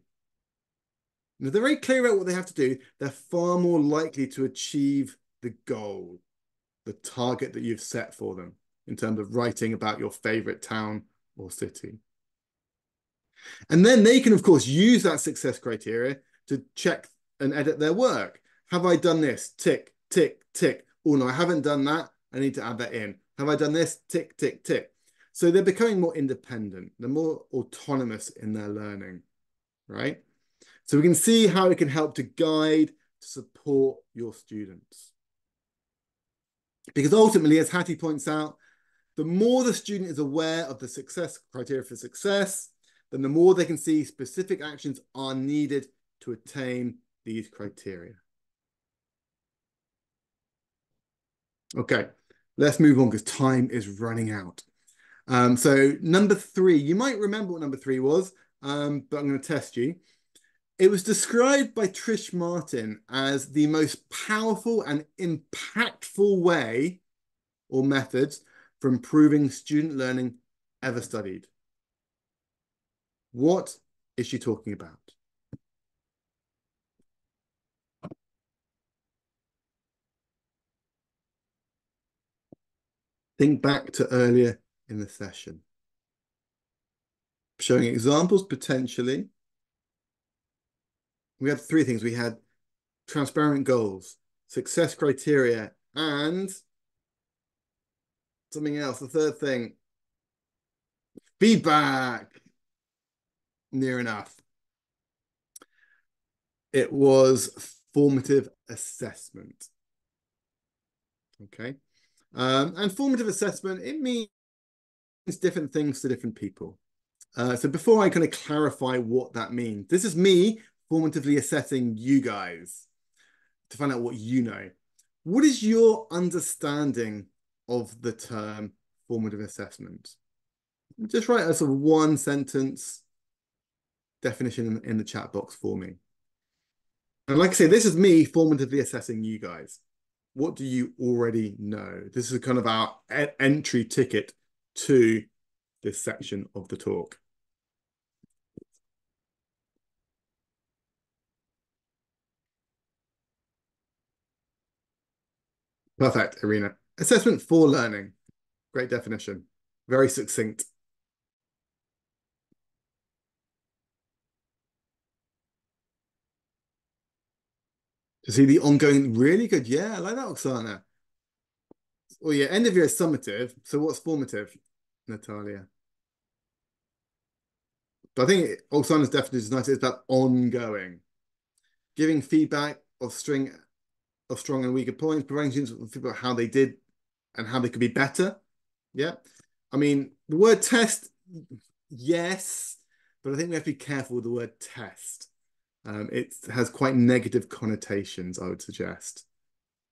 And if they're very clear about what they have to do, they're far more likely to achieve the goal, the target that you've set for them in terms of writing about your favorite town or city. And then they can, of course, use that success criteria to check and edit their work. Have I done this? Tick, tick, tick. Oh, no, I haven't done that. I need to add that in. Have I done this? Tick, tick, tick. So they're becoming more independent. They're more autonomous in their learning, right? So we can see how it can help to guide, to support your students. Because ultimately, as Hattie points out, the more the student is aware of the success criteria for success, then the more they can see specific actions are needed to attain these criteria. Okay, let's move on because time is running out. So number 3, you might remember what number 3 was, but I'm going to test you. It was described by Trish Martin as the most powerful and impactful way or methods for improving student learning ever studied. What is she talking about? Think back to earlier in the session. Showing examples potentially. We had 3 things. We had transparent goals, success criteria, and something else. The 3rd thing, feedback. Near enough. It was formative assessment. Okay. And formative assessment, it means different things to different people. So before I kind of clarify what that means, this is me formatively assessing you guys to find out what you know. What is your understanding of the term formative assessment? Just write a sort of 1-sentence definition in the chat box for me. And like I say, this is me formatively assessing you guys. What do you already know? This is kind of our entry ticket to this section of the talk. Perfect, Irina. Assessment for learning. Great definition. Very succinct. To see the ongoing, really good. Yeah, I like that, Oksana. Well, yeah, end of year is summative. So what's formative, Natalia? But I think Oksana's definition is nice. It's about ongoing. Giving feedback of strong and weaker points, providing students with feedback about how they did and how they could be better. Yeah. I mean, the word test, yes, but I think we have to be careful with the word test. It has quite negative connotations, I would suggest.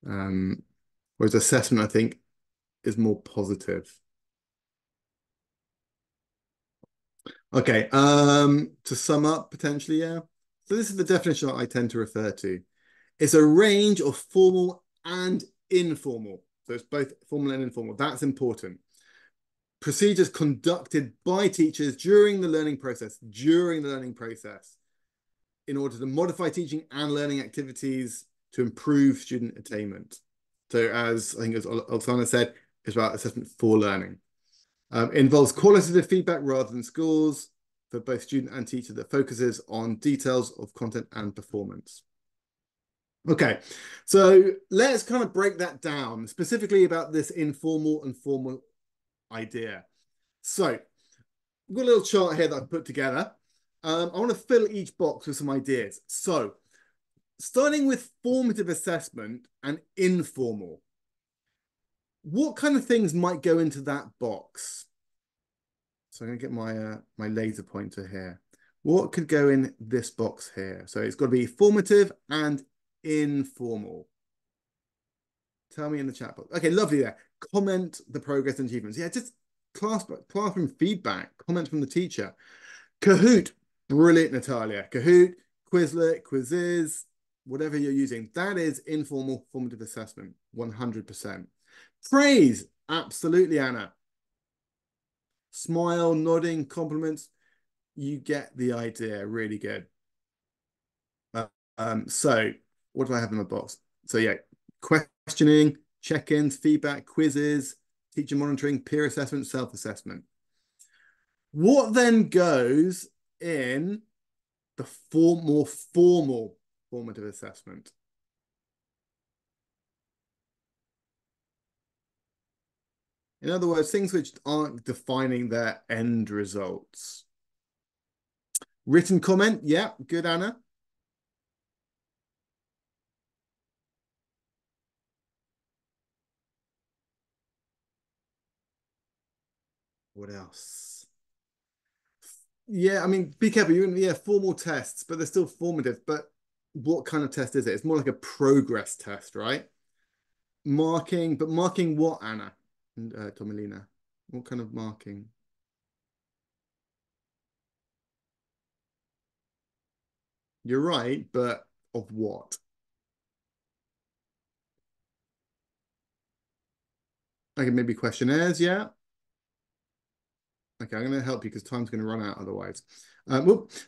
Whereas assessment, I think, is more positive. Okay, to sum up, potentially, yeah. So this is the definition that I tend to refer to. It's a range of formal and informal. So it's both formal and informal. That's important. Procedures conducted by teachers during the learning process, in order to modify teaching and learning activities to improve student attainment. So as I think as Oksana said, it's about assessment for learning. It involves qualitative feedback rather than scores for both student and teacher that focuses on details of content and performance. Okay, so let's kind of break that down, specifically about this informal and formal idea. So I've got a little chart here that I've put together. I want to fill each box with some ideas. So starting with formative assessment and informal, what kind of things might go into that box? So I'm going to get my laser pointer here. What could go in this box here? So it's got to be formative and informal. Tell me in the chat box. Okay, lovely there. Comment the progress and achievements. Yeah, just classroom feedback, comments from the teacher. Kahoot, brilliant, Natalia. Kahoot, Quizlet, Quizzes, whatever you're using. That is informal formative assessment, 100%. Praise, absolutely, Anna. Smile, nodding, compliments. You get the idea. Really good. So what do I have in my box? So yeah, questioning, check-ins, feedback, quizzes, teacher monitoring, peer assessment, self-assessment. What then goes in the more formal formative assessment? In other words, things which aren't defining their end results. Written comment, yeah, good, Anna. What else? Yeah, I mean, be careful. Yeah, formal tests, but they're still formative. But what kind of test is it? It's more like a progress test, right? Marking, but marking what, Anna and Tomilina? What kind of marking? You're right, but of what? Okay, maybe questionnaires, yeah. Okay, I'm going to help you because time's going to run out otherwise.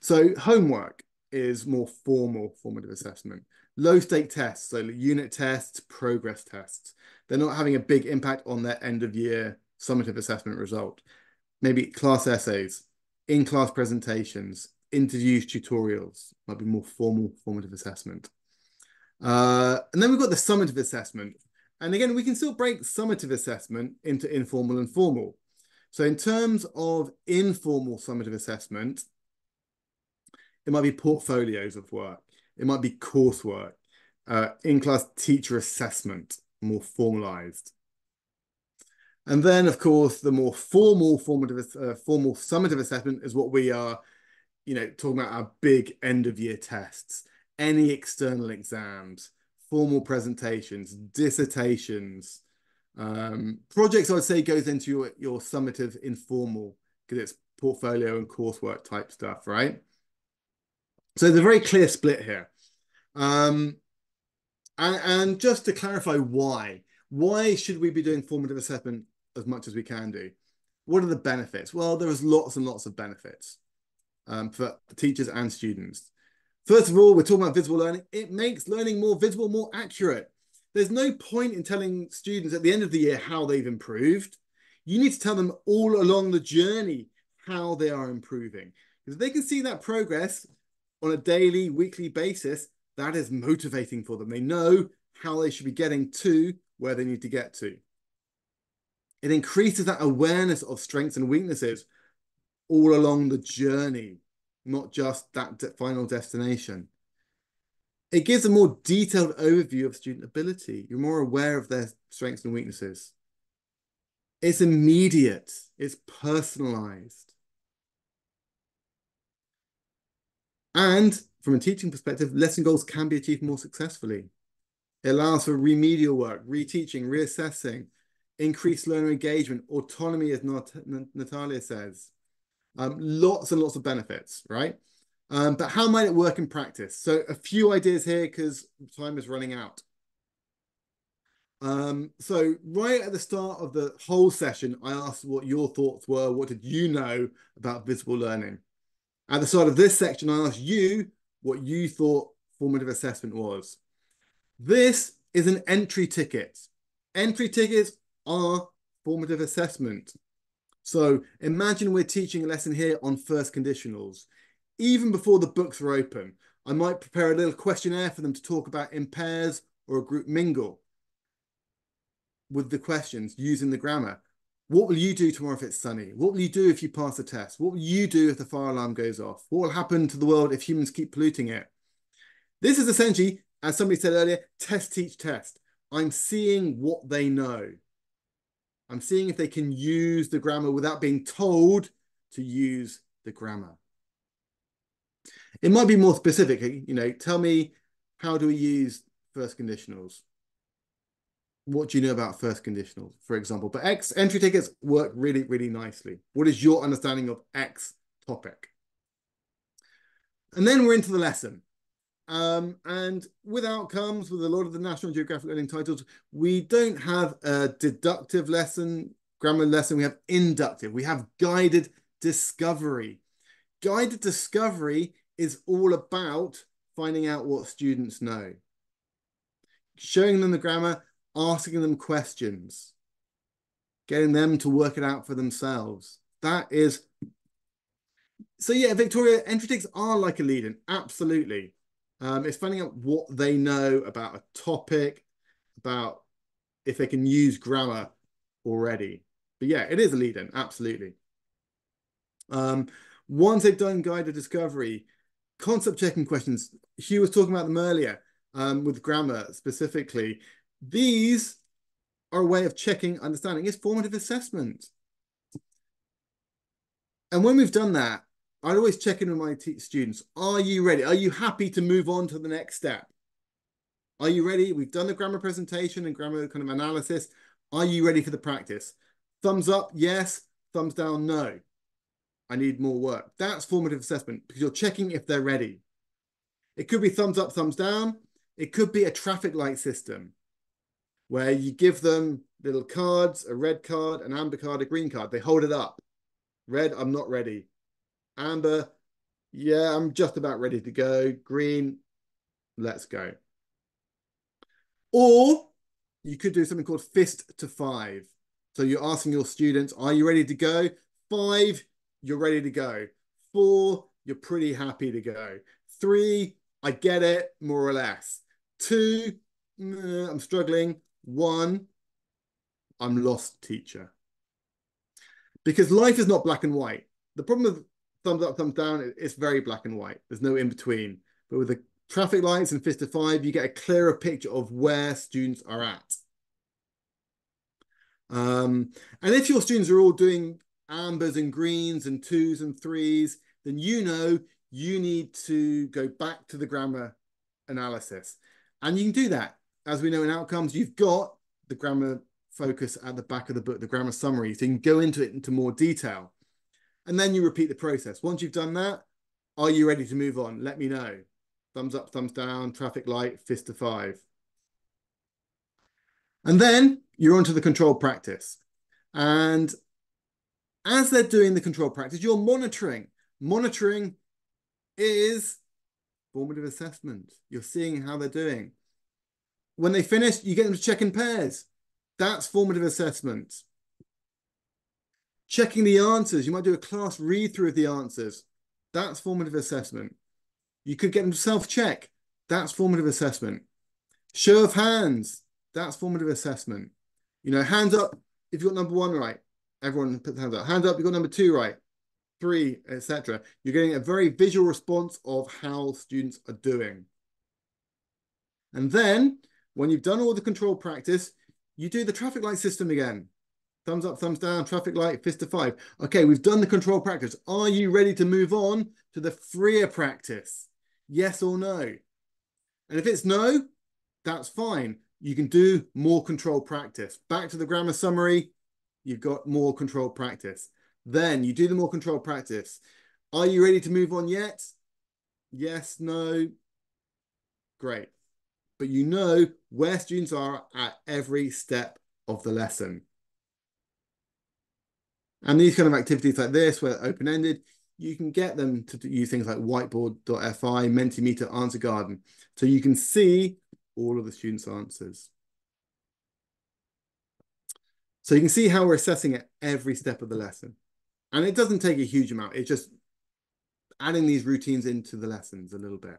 So homework is more formative assessment. Low-stake tests, so unit tests, progress tests. They're not having a big impact on their end-of-year summative assessment result. Maybe class essays, in-class presentations, interviews, tutorials might be more formative assessment. And then we've got the summative assessment. And again, we can still break summative assessment into informal and formal. So in terms of informal summative assessment, it might be portfolios of work. It might be coursework, in-class teacher assessment, more formalized. And then, of course, the more formal summative assessment is what we are, talking about our big end-of-year tests, any external exams, formal presentations, dissertations, projects, I would say, goes into your summative informal because it's portfolio and coursework type stuff, right? So there's a very clear split here. And just to clarify why should we be doing formative assessment as much as we can do? What are the benefits? Well, there is lots and lots of benefits for teachers and students. First of all, we're talking about visible learning. It makes learning more visible, more accurate. There's no point in telling students at the end of the year how they've improved. You need to tell them all along the journey how they are improving. Because if they can see that progress on a daily, weekly basis, that is motivating for them. They know how they should be getting to where they need to get to. It increases that awareness of strengths and weaknesses all along the journey, not just that final destination. It gives a more detailed overview of student ability. You're more aware of their strengths and weaknesses. It's immediate. It's personalized. And from a teaching perspective, lesson goals can be achieved more successfully. It allows for remedial work, reteaching, reassessing, increased learner engagement, autonomy, as Natalia says. Lots and lots of benefits, right? But how might it work in practice? So a few ideas here because time is running out. So right at the start of the whole session, I asked what your thoughts were. What did you know about visible learning? At the start of this section, I asked you what you thought formative assessment was. This is an entry ticket. Entry tickets are formative assessment. So imagine we're teaching a lesson here on first conditionals. Even before the books are open, I might prepare a little questionnaire for them to talk about in pairs or a group mingle with the questions using the grammar. What will you do tomorrow if it's sunny? What will you do if you pass a test? What will you do if the fire alarm goes off? What will happen to the world if humans keep polluting it? This is essentially, as somebody said earlier, test, teach, test. I'm seeing what they know. I'm seeing if they can use the grammar without being told to use the grammar. It might be more specific, you know, tell me, how do we use first conditionals? What do you know about first conditionals, for example? But X entry tickets work really, really nicely. What is your understanding of X topic? And then we're into the lesson. And with outcomes, with a lot of the National Geographic Learning titles, we don't have a deductive lesson, grammar lesson. We have inductive. We have guided discovery. Guided discovery is all about finding out what students know. Showing them the grammar, asking them questions, getting them to work it out for themselves. That is, so yeah, Victoria, entry tickets are like a lead-in, absolutely. It's finding out what they know about a topic, about if they can use grammar already. But yeah, it is a lead-in, absolutely. Once they've done guided discovery, concept checking questions, Hugh was talking about them earlier, with grammar specifically. These are a way of checking understanding. It's formative assessment. And when we've done that, I'd always check in with my students. Are you ready? Are you happy to move on to the next step? Are you ready? We've done the grammar presentation and grammar kind of analysis. Are you ready for the practice? Thumbs up, yes. Thumbs down, no. I need more work. That's formative assessment because you're checking if they're ready. It could be thumbs up, thumbs down. It could be a traffic light system where you give them little cards, a red card, an amber card, a green card. They hold it up. Red, I'm not ready. Amber, yeah, I'm just about ready to go. Green, let's go. Or you could do something called fist to 5. So you're asking your students, are you ready to go? 5, you're ready to go. 4, you're pretty happy to go. 3, I get it, more or less. 2, I'm struggling. 1, I'm lost, teacher. Because life is not black and white. The problem with thumbs up, thumbs down, it's very black and white. There's no in between. But with the traffic lights and fist to 5, you get a clearer picture of where students are at. And if your students are all doing ambers and greens and 2s and 3s, then you know you need to go back to the grammar analysis. And you can do that. As we know in outcomes, you've got the grammar focus at the back of the book, the grammar summary, so you can go into it into more detail. And then you repeat the process. Once you've done that, are you ready to move on? Let me know. Thumbs up, thumbs down, traffic light, fist to 5. And then you're on to the control practice. And as they're doing the control practice, you're monitoring. Monitoring is formative assessment. You're seeing how they're doing. When they finish, you get them to check in pairs. That's formative assessment. Checking the answers. You might do a class read through of the answers. That's formative assessment. You could get them to self-check. that's formative assessment. Show of hands, that's formative assessment. You know, hands up if you got number 1 right. Everyone put their hands up. Hands up, you got number 2 right. 3, etc. You're getting a very visual response of how students are doing. And then, when you've done all the control practice, you do the traffic light system again. Thumbs up, thumbs down, traffic light, fist to 5. Okay, we've done the control practice. Are you ready to move on to the freer practice? Yes or no? And if it's no, that's fine. You can do more control practice. Back to the grammar summary, you've got more control practice. Then you do the more control practice. Are you ready to move on yet? Yes, no, great. But you know where students are at every step of the lesson. And these kind of activities like this, where they're open-ended, you can get them to use things like whiteboard.fi, Mentimeter, Answer Garden. So you can see all of the students' answers. So you can see how we're assessing at every step of the lesson. And it doesn't take a huge amount. It's just adding these routines into the lessons a little bit.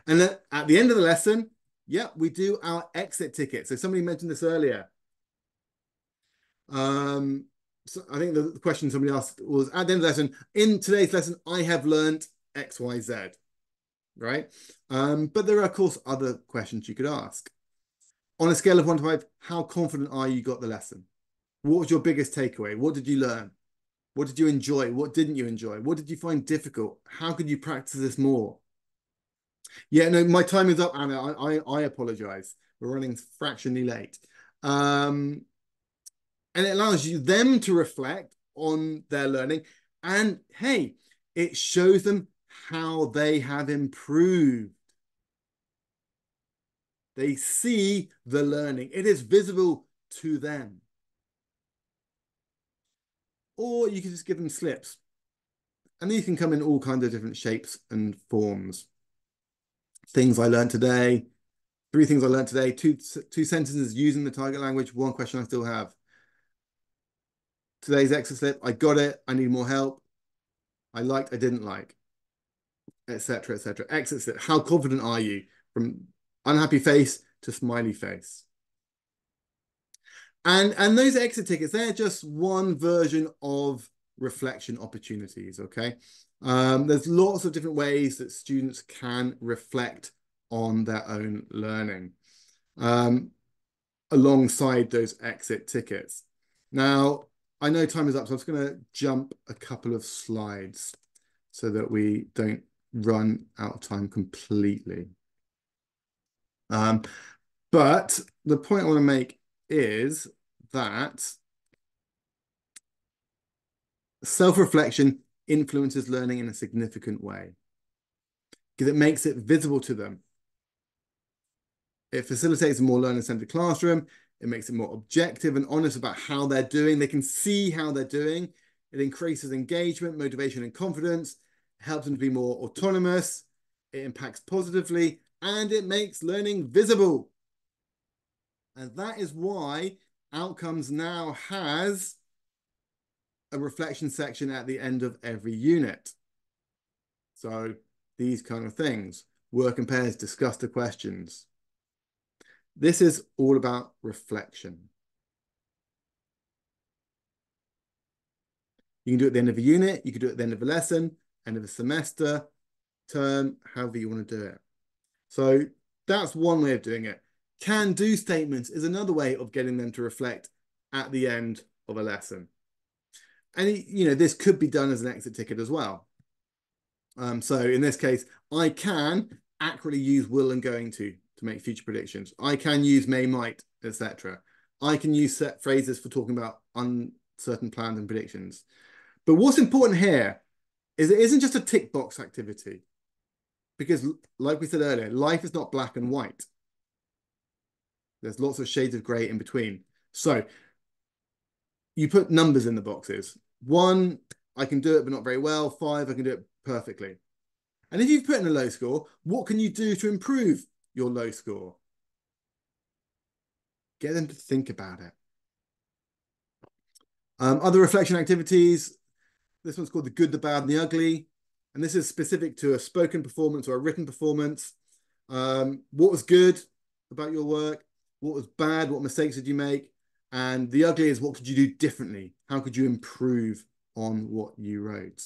And then at the end of the lesson, yep, we do our exit ticket. So somebody mentioned this earlier. So I think the question somebody asked was, at the end of the lesson, in today's lesson, I have learned X, Y, Z, right? But there are, of course, other questions you could ask. On a scale of 1 to 5, how confident are you got the lesson? What was your biggest takeaway? What did you learn? What did you enjoy? What didn't you enjoy? What did you find difficult? How could you practice this more? Yeah, no, my time is up, Anna. I apologize. We're running fractionally late. And it allows you them to reflect on their learning. And hey, it shows them how they have improved. They see the learning. It is visible to them. Or you can just give them slips. And these can come in all kinds of different shapes and forms. Things I learned today. 3 things I learned today. 2 sentences using the target language. 1 question I still have. Today's exit slip. I got it. I need more help. I liked. I didn't like. Etc. Etc. Exit slip. How confident are you? From unhappy face to smiley face. And those exit tickets, they're just one version of reflection opportunities, okay? There's lots of different ways that students can reflect on their own learning alongside those exit tickets. Now, I know time is up, so I'm just going to jump a couple of slides so that we don't run out of time completely. But the point I want to make is that self-reflection influences learning in a significant way because it makes it visible to them. It facilitates a more learner-centered classroom. It makes it more objective and honest about how they're doing. They can see how they're doing. It increases engagement, motivation, and confidence. It helps them to be more autonomous. It impacts positively, and it makes learning visible. And that is why Outcomes now has a reflection section at the end of every unit. So these kind of things. Work in pairs, discuss the questions. This is all about reflection. You can do it at the end of a unit. You can do it at the end of a lesson, end of a semester, term, however you want to do it. So that's one way of doing it. Can-do statements is another way of getting them to reflect at the end of a lesson. And, you know, this could be done as an exit ticket as well. So in this case, I can accurately use will and going to make future predictions. I can use may, might, etc. I can use set phrases for talking about uncertain plans and predictions. But what's important here is it isn't just a tick box activity. Because like we said earlier, life is not black and white. There's lots of shades of gray in between. So you put numbers in the boxes. 1, I can do it, but not very well. 5, I can do it perfectly. And if you've put in a low score, what can you do to improve your low score? Get them to think about it. Other reflection activities. This one's called the good, the bad, and the ugly. And this is specific to a spoken performance or a written performance. What was good about your work? What was bad? What mistakes did you make? And the ugly is, what could you do differently? How could you improve on what you wrote?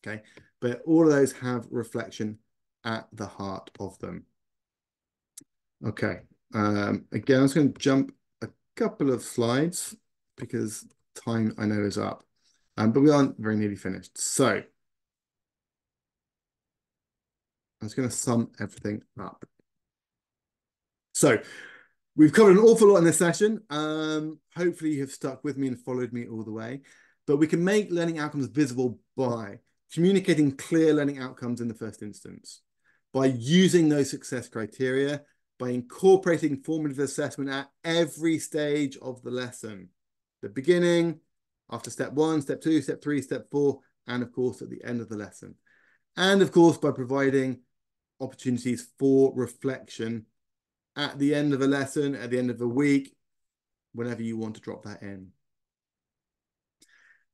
Okay, but all of those have reflection at the heart of them. Okay, again, I'm just going to jump a couple of slides because time I know is up, but we aren't very nearly finished. So I'm just going to sum everything up. So we've covered an awful lot in this session. Hopefully you have stuck with me and followed me all the way, but we can make learning outcomes visible by communicating clear learning outcomes in the first instance, by using those success criteria, by incorporating formative assessment at every stage of the lesson, the beginning, after step 1, step 2, step 3, step 4, and of course at the end of the lesson. And of course by providing opportunities for reflection at the end of a lesson, at the end of a week, whenever you want to drop that in.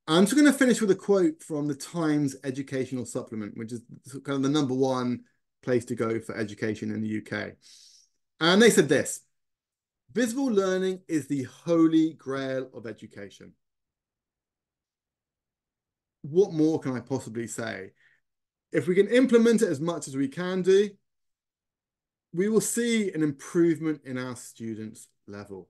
I'm just going to finish with a quote from the Times Educational Supplement, which is kind of the #1 place to go for education in the UK. And they said this: visible learning is the holy grail of education. What more can I possibly say? If we can implement it as much as we can do, we will see an improvement in our students' level.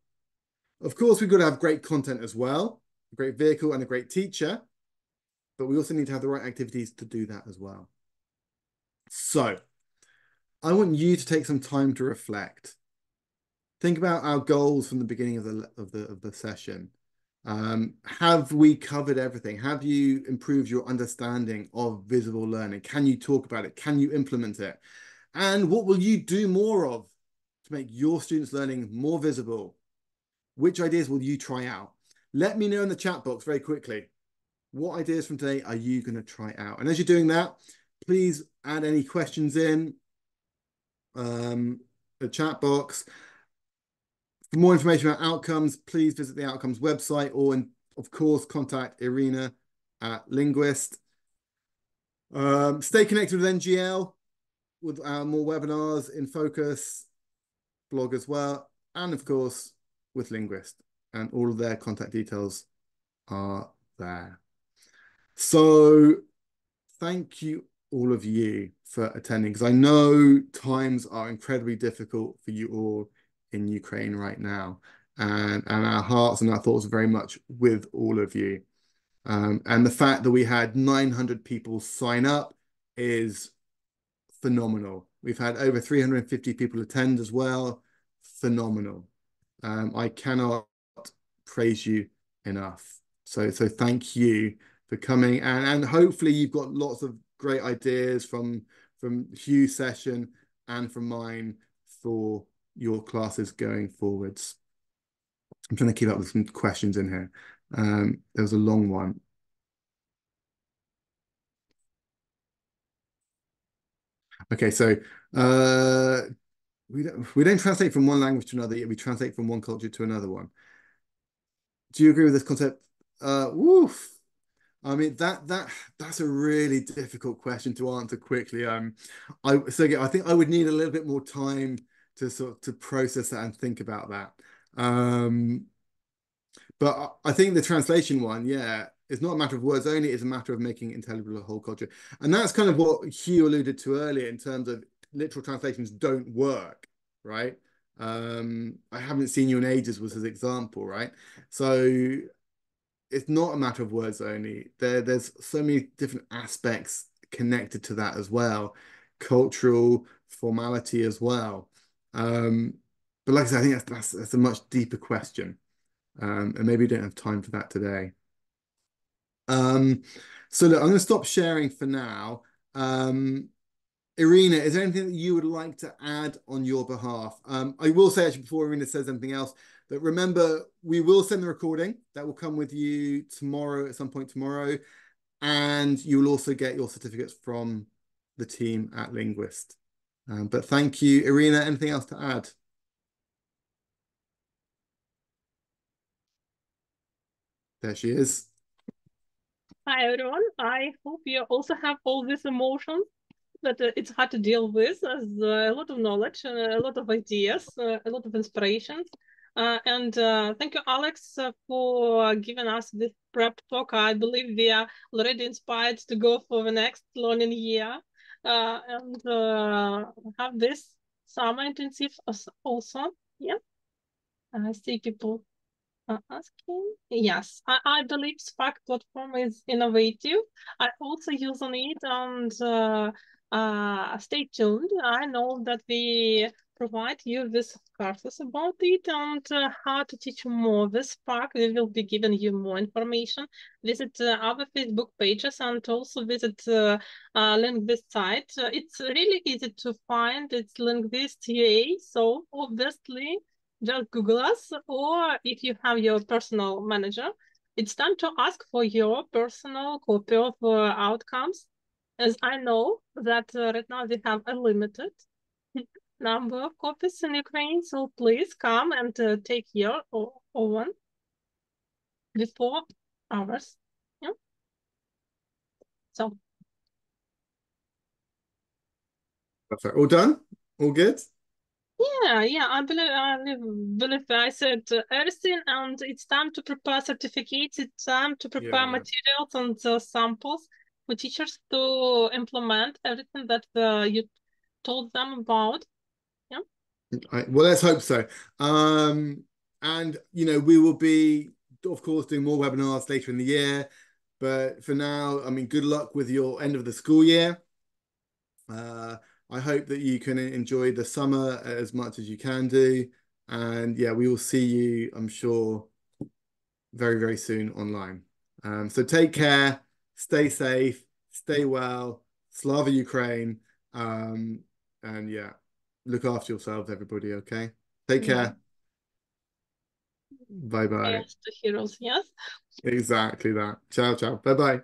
Of course, we've got to have great content as well, a great vehicle and a great teacher, but we also need to have the right activities to do that as well. So I want you to take some time to reflect. Think about our goals from the beginning of the session. Have we covered everything? Have you improved your understanding of visible learning? Can you talk about it? Can you implement it? And what will you do more of to make your students' learning more visible? Which ideas will you try out? Let me know in the chat box very quickly. What ideas from today are you going to try out? And as you're doing that, please add any questions in the chat box. For more information about outcomes, please visit the outcomes website, or of course, contact Irina at Linguist. Stay connected with NGL, with more webinars in focus, blog as well, and of course, with Linguist. And all of their contact details are there. So thank you, all of you, for attending, because I know times are incredibly difficult for you all in Ukraine right now, and our hearts and our thoughts are very much with all of you. And the fact that we had 900 people sign up is phenomenal. We've had over 350 people attend as well. Phenomenal. I cannot praise you enough. So thank you for coming, and hopefully you've got lots of great ideas from Hugh's session and from mine for your classes going forwards. I'm trying to keep up with some questions in here. There was a long one. Okay, so we don't translate from one language to another, yet we translate from one culture to another one. Do you agree with this concept? Woof. I mean, that's a really difficult question to answer quickly. I think I would need a little bit more time to process that and think about that. But I think the translation one, yeah, it's not a matter of words only, it's a matter of making intelligible a whole culture. And that's kind of what Hugh alluded to earlier in terms of literal translations don't work, right? I haven't seen you in ages was his example, right? So it's not a matter of words only. There's so many different aspects connected to that as well. Cultural, formality as well. But like I said, I think that's a much deeper question. And maybe we don't have time for that today. So look, I'm going to stop sharing for now. Irina, is there anything that you would like to add on your behalf? I will say, actually, before Irina says anything else, that remember, we will send the recording. That will come with you tomorrow, at some point tomorrow. And you will also get your certificates from the team at Linguist. But thank you. Irina, anything else to add? There she is. Hi, everyone. I hope you also have all these emotions but it's hard to deal with. There's a lot of knowledge, a lot of ideas, a lot of inspirations. And thank you, Alex, for giving us this prep talk. I believe we are already inspired to go for the next learning year and have this summer intensive also. Yeah, I see people asking. Yes, I believe Spark platform is innovative. I also use on it, and stay tuned. I know that we provide you with courses about it and how to teach more with Spark. We will be giving you more information. Visit our Facebook pages and also visit Linguist site. It's really easy to find. It's Linguist UA, so obviously just Google us, or if you have your personal manager, it's time to ask for your personal copy of outcomes, as I know that right now we have a limited number of copies in Ukraine, so please come and take your one before ours. Yeah. So. Perfect. All done? All good? Yeah, I believe I said everything, and it's time to prepare certificates, it's time to prepare materials and samples for teachers to implement everything that you told them about. Yeah. Well, let's hope so. And, you know, we will be, of course, doing more webinars later in the year. But for now, I mean, good luck with your end of the school year. I hope that you can enjoy the summer as much as you can do. And yeah, we will see you, I'm sure, very, very soon online. So take care, stay safe, stay well, Slava Ukraine. And yeah, look after yourselves, everybody, okay? Take care. Bye-bye. Yes, the heroes, yes. Exactly that. Ciao, ciao. Bye-bye.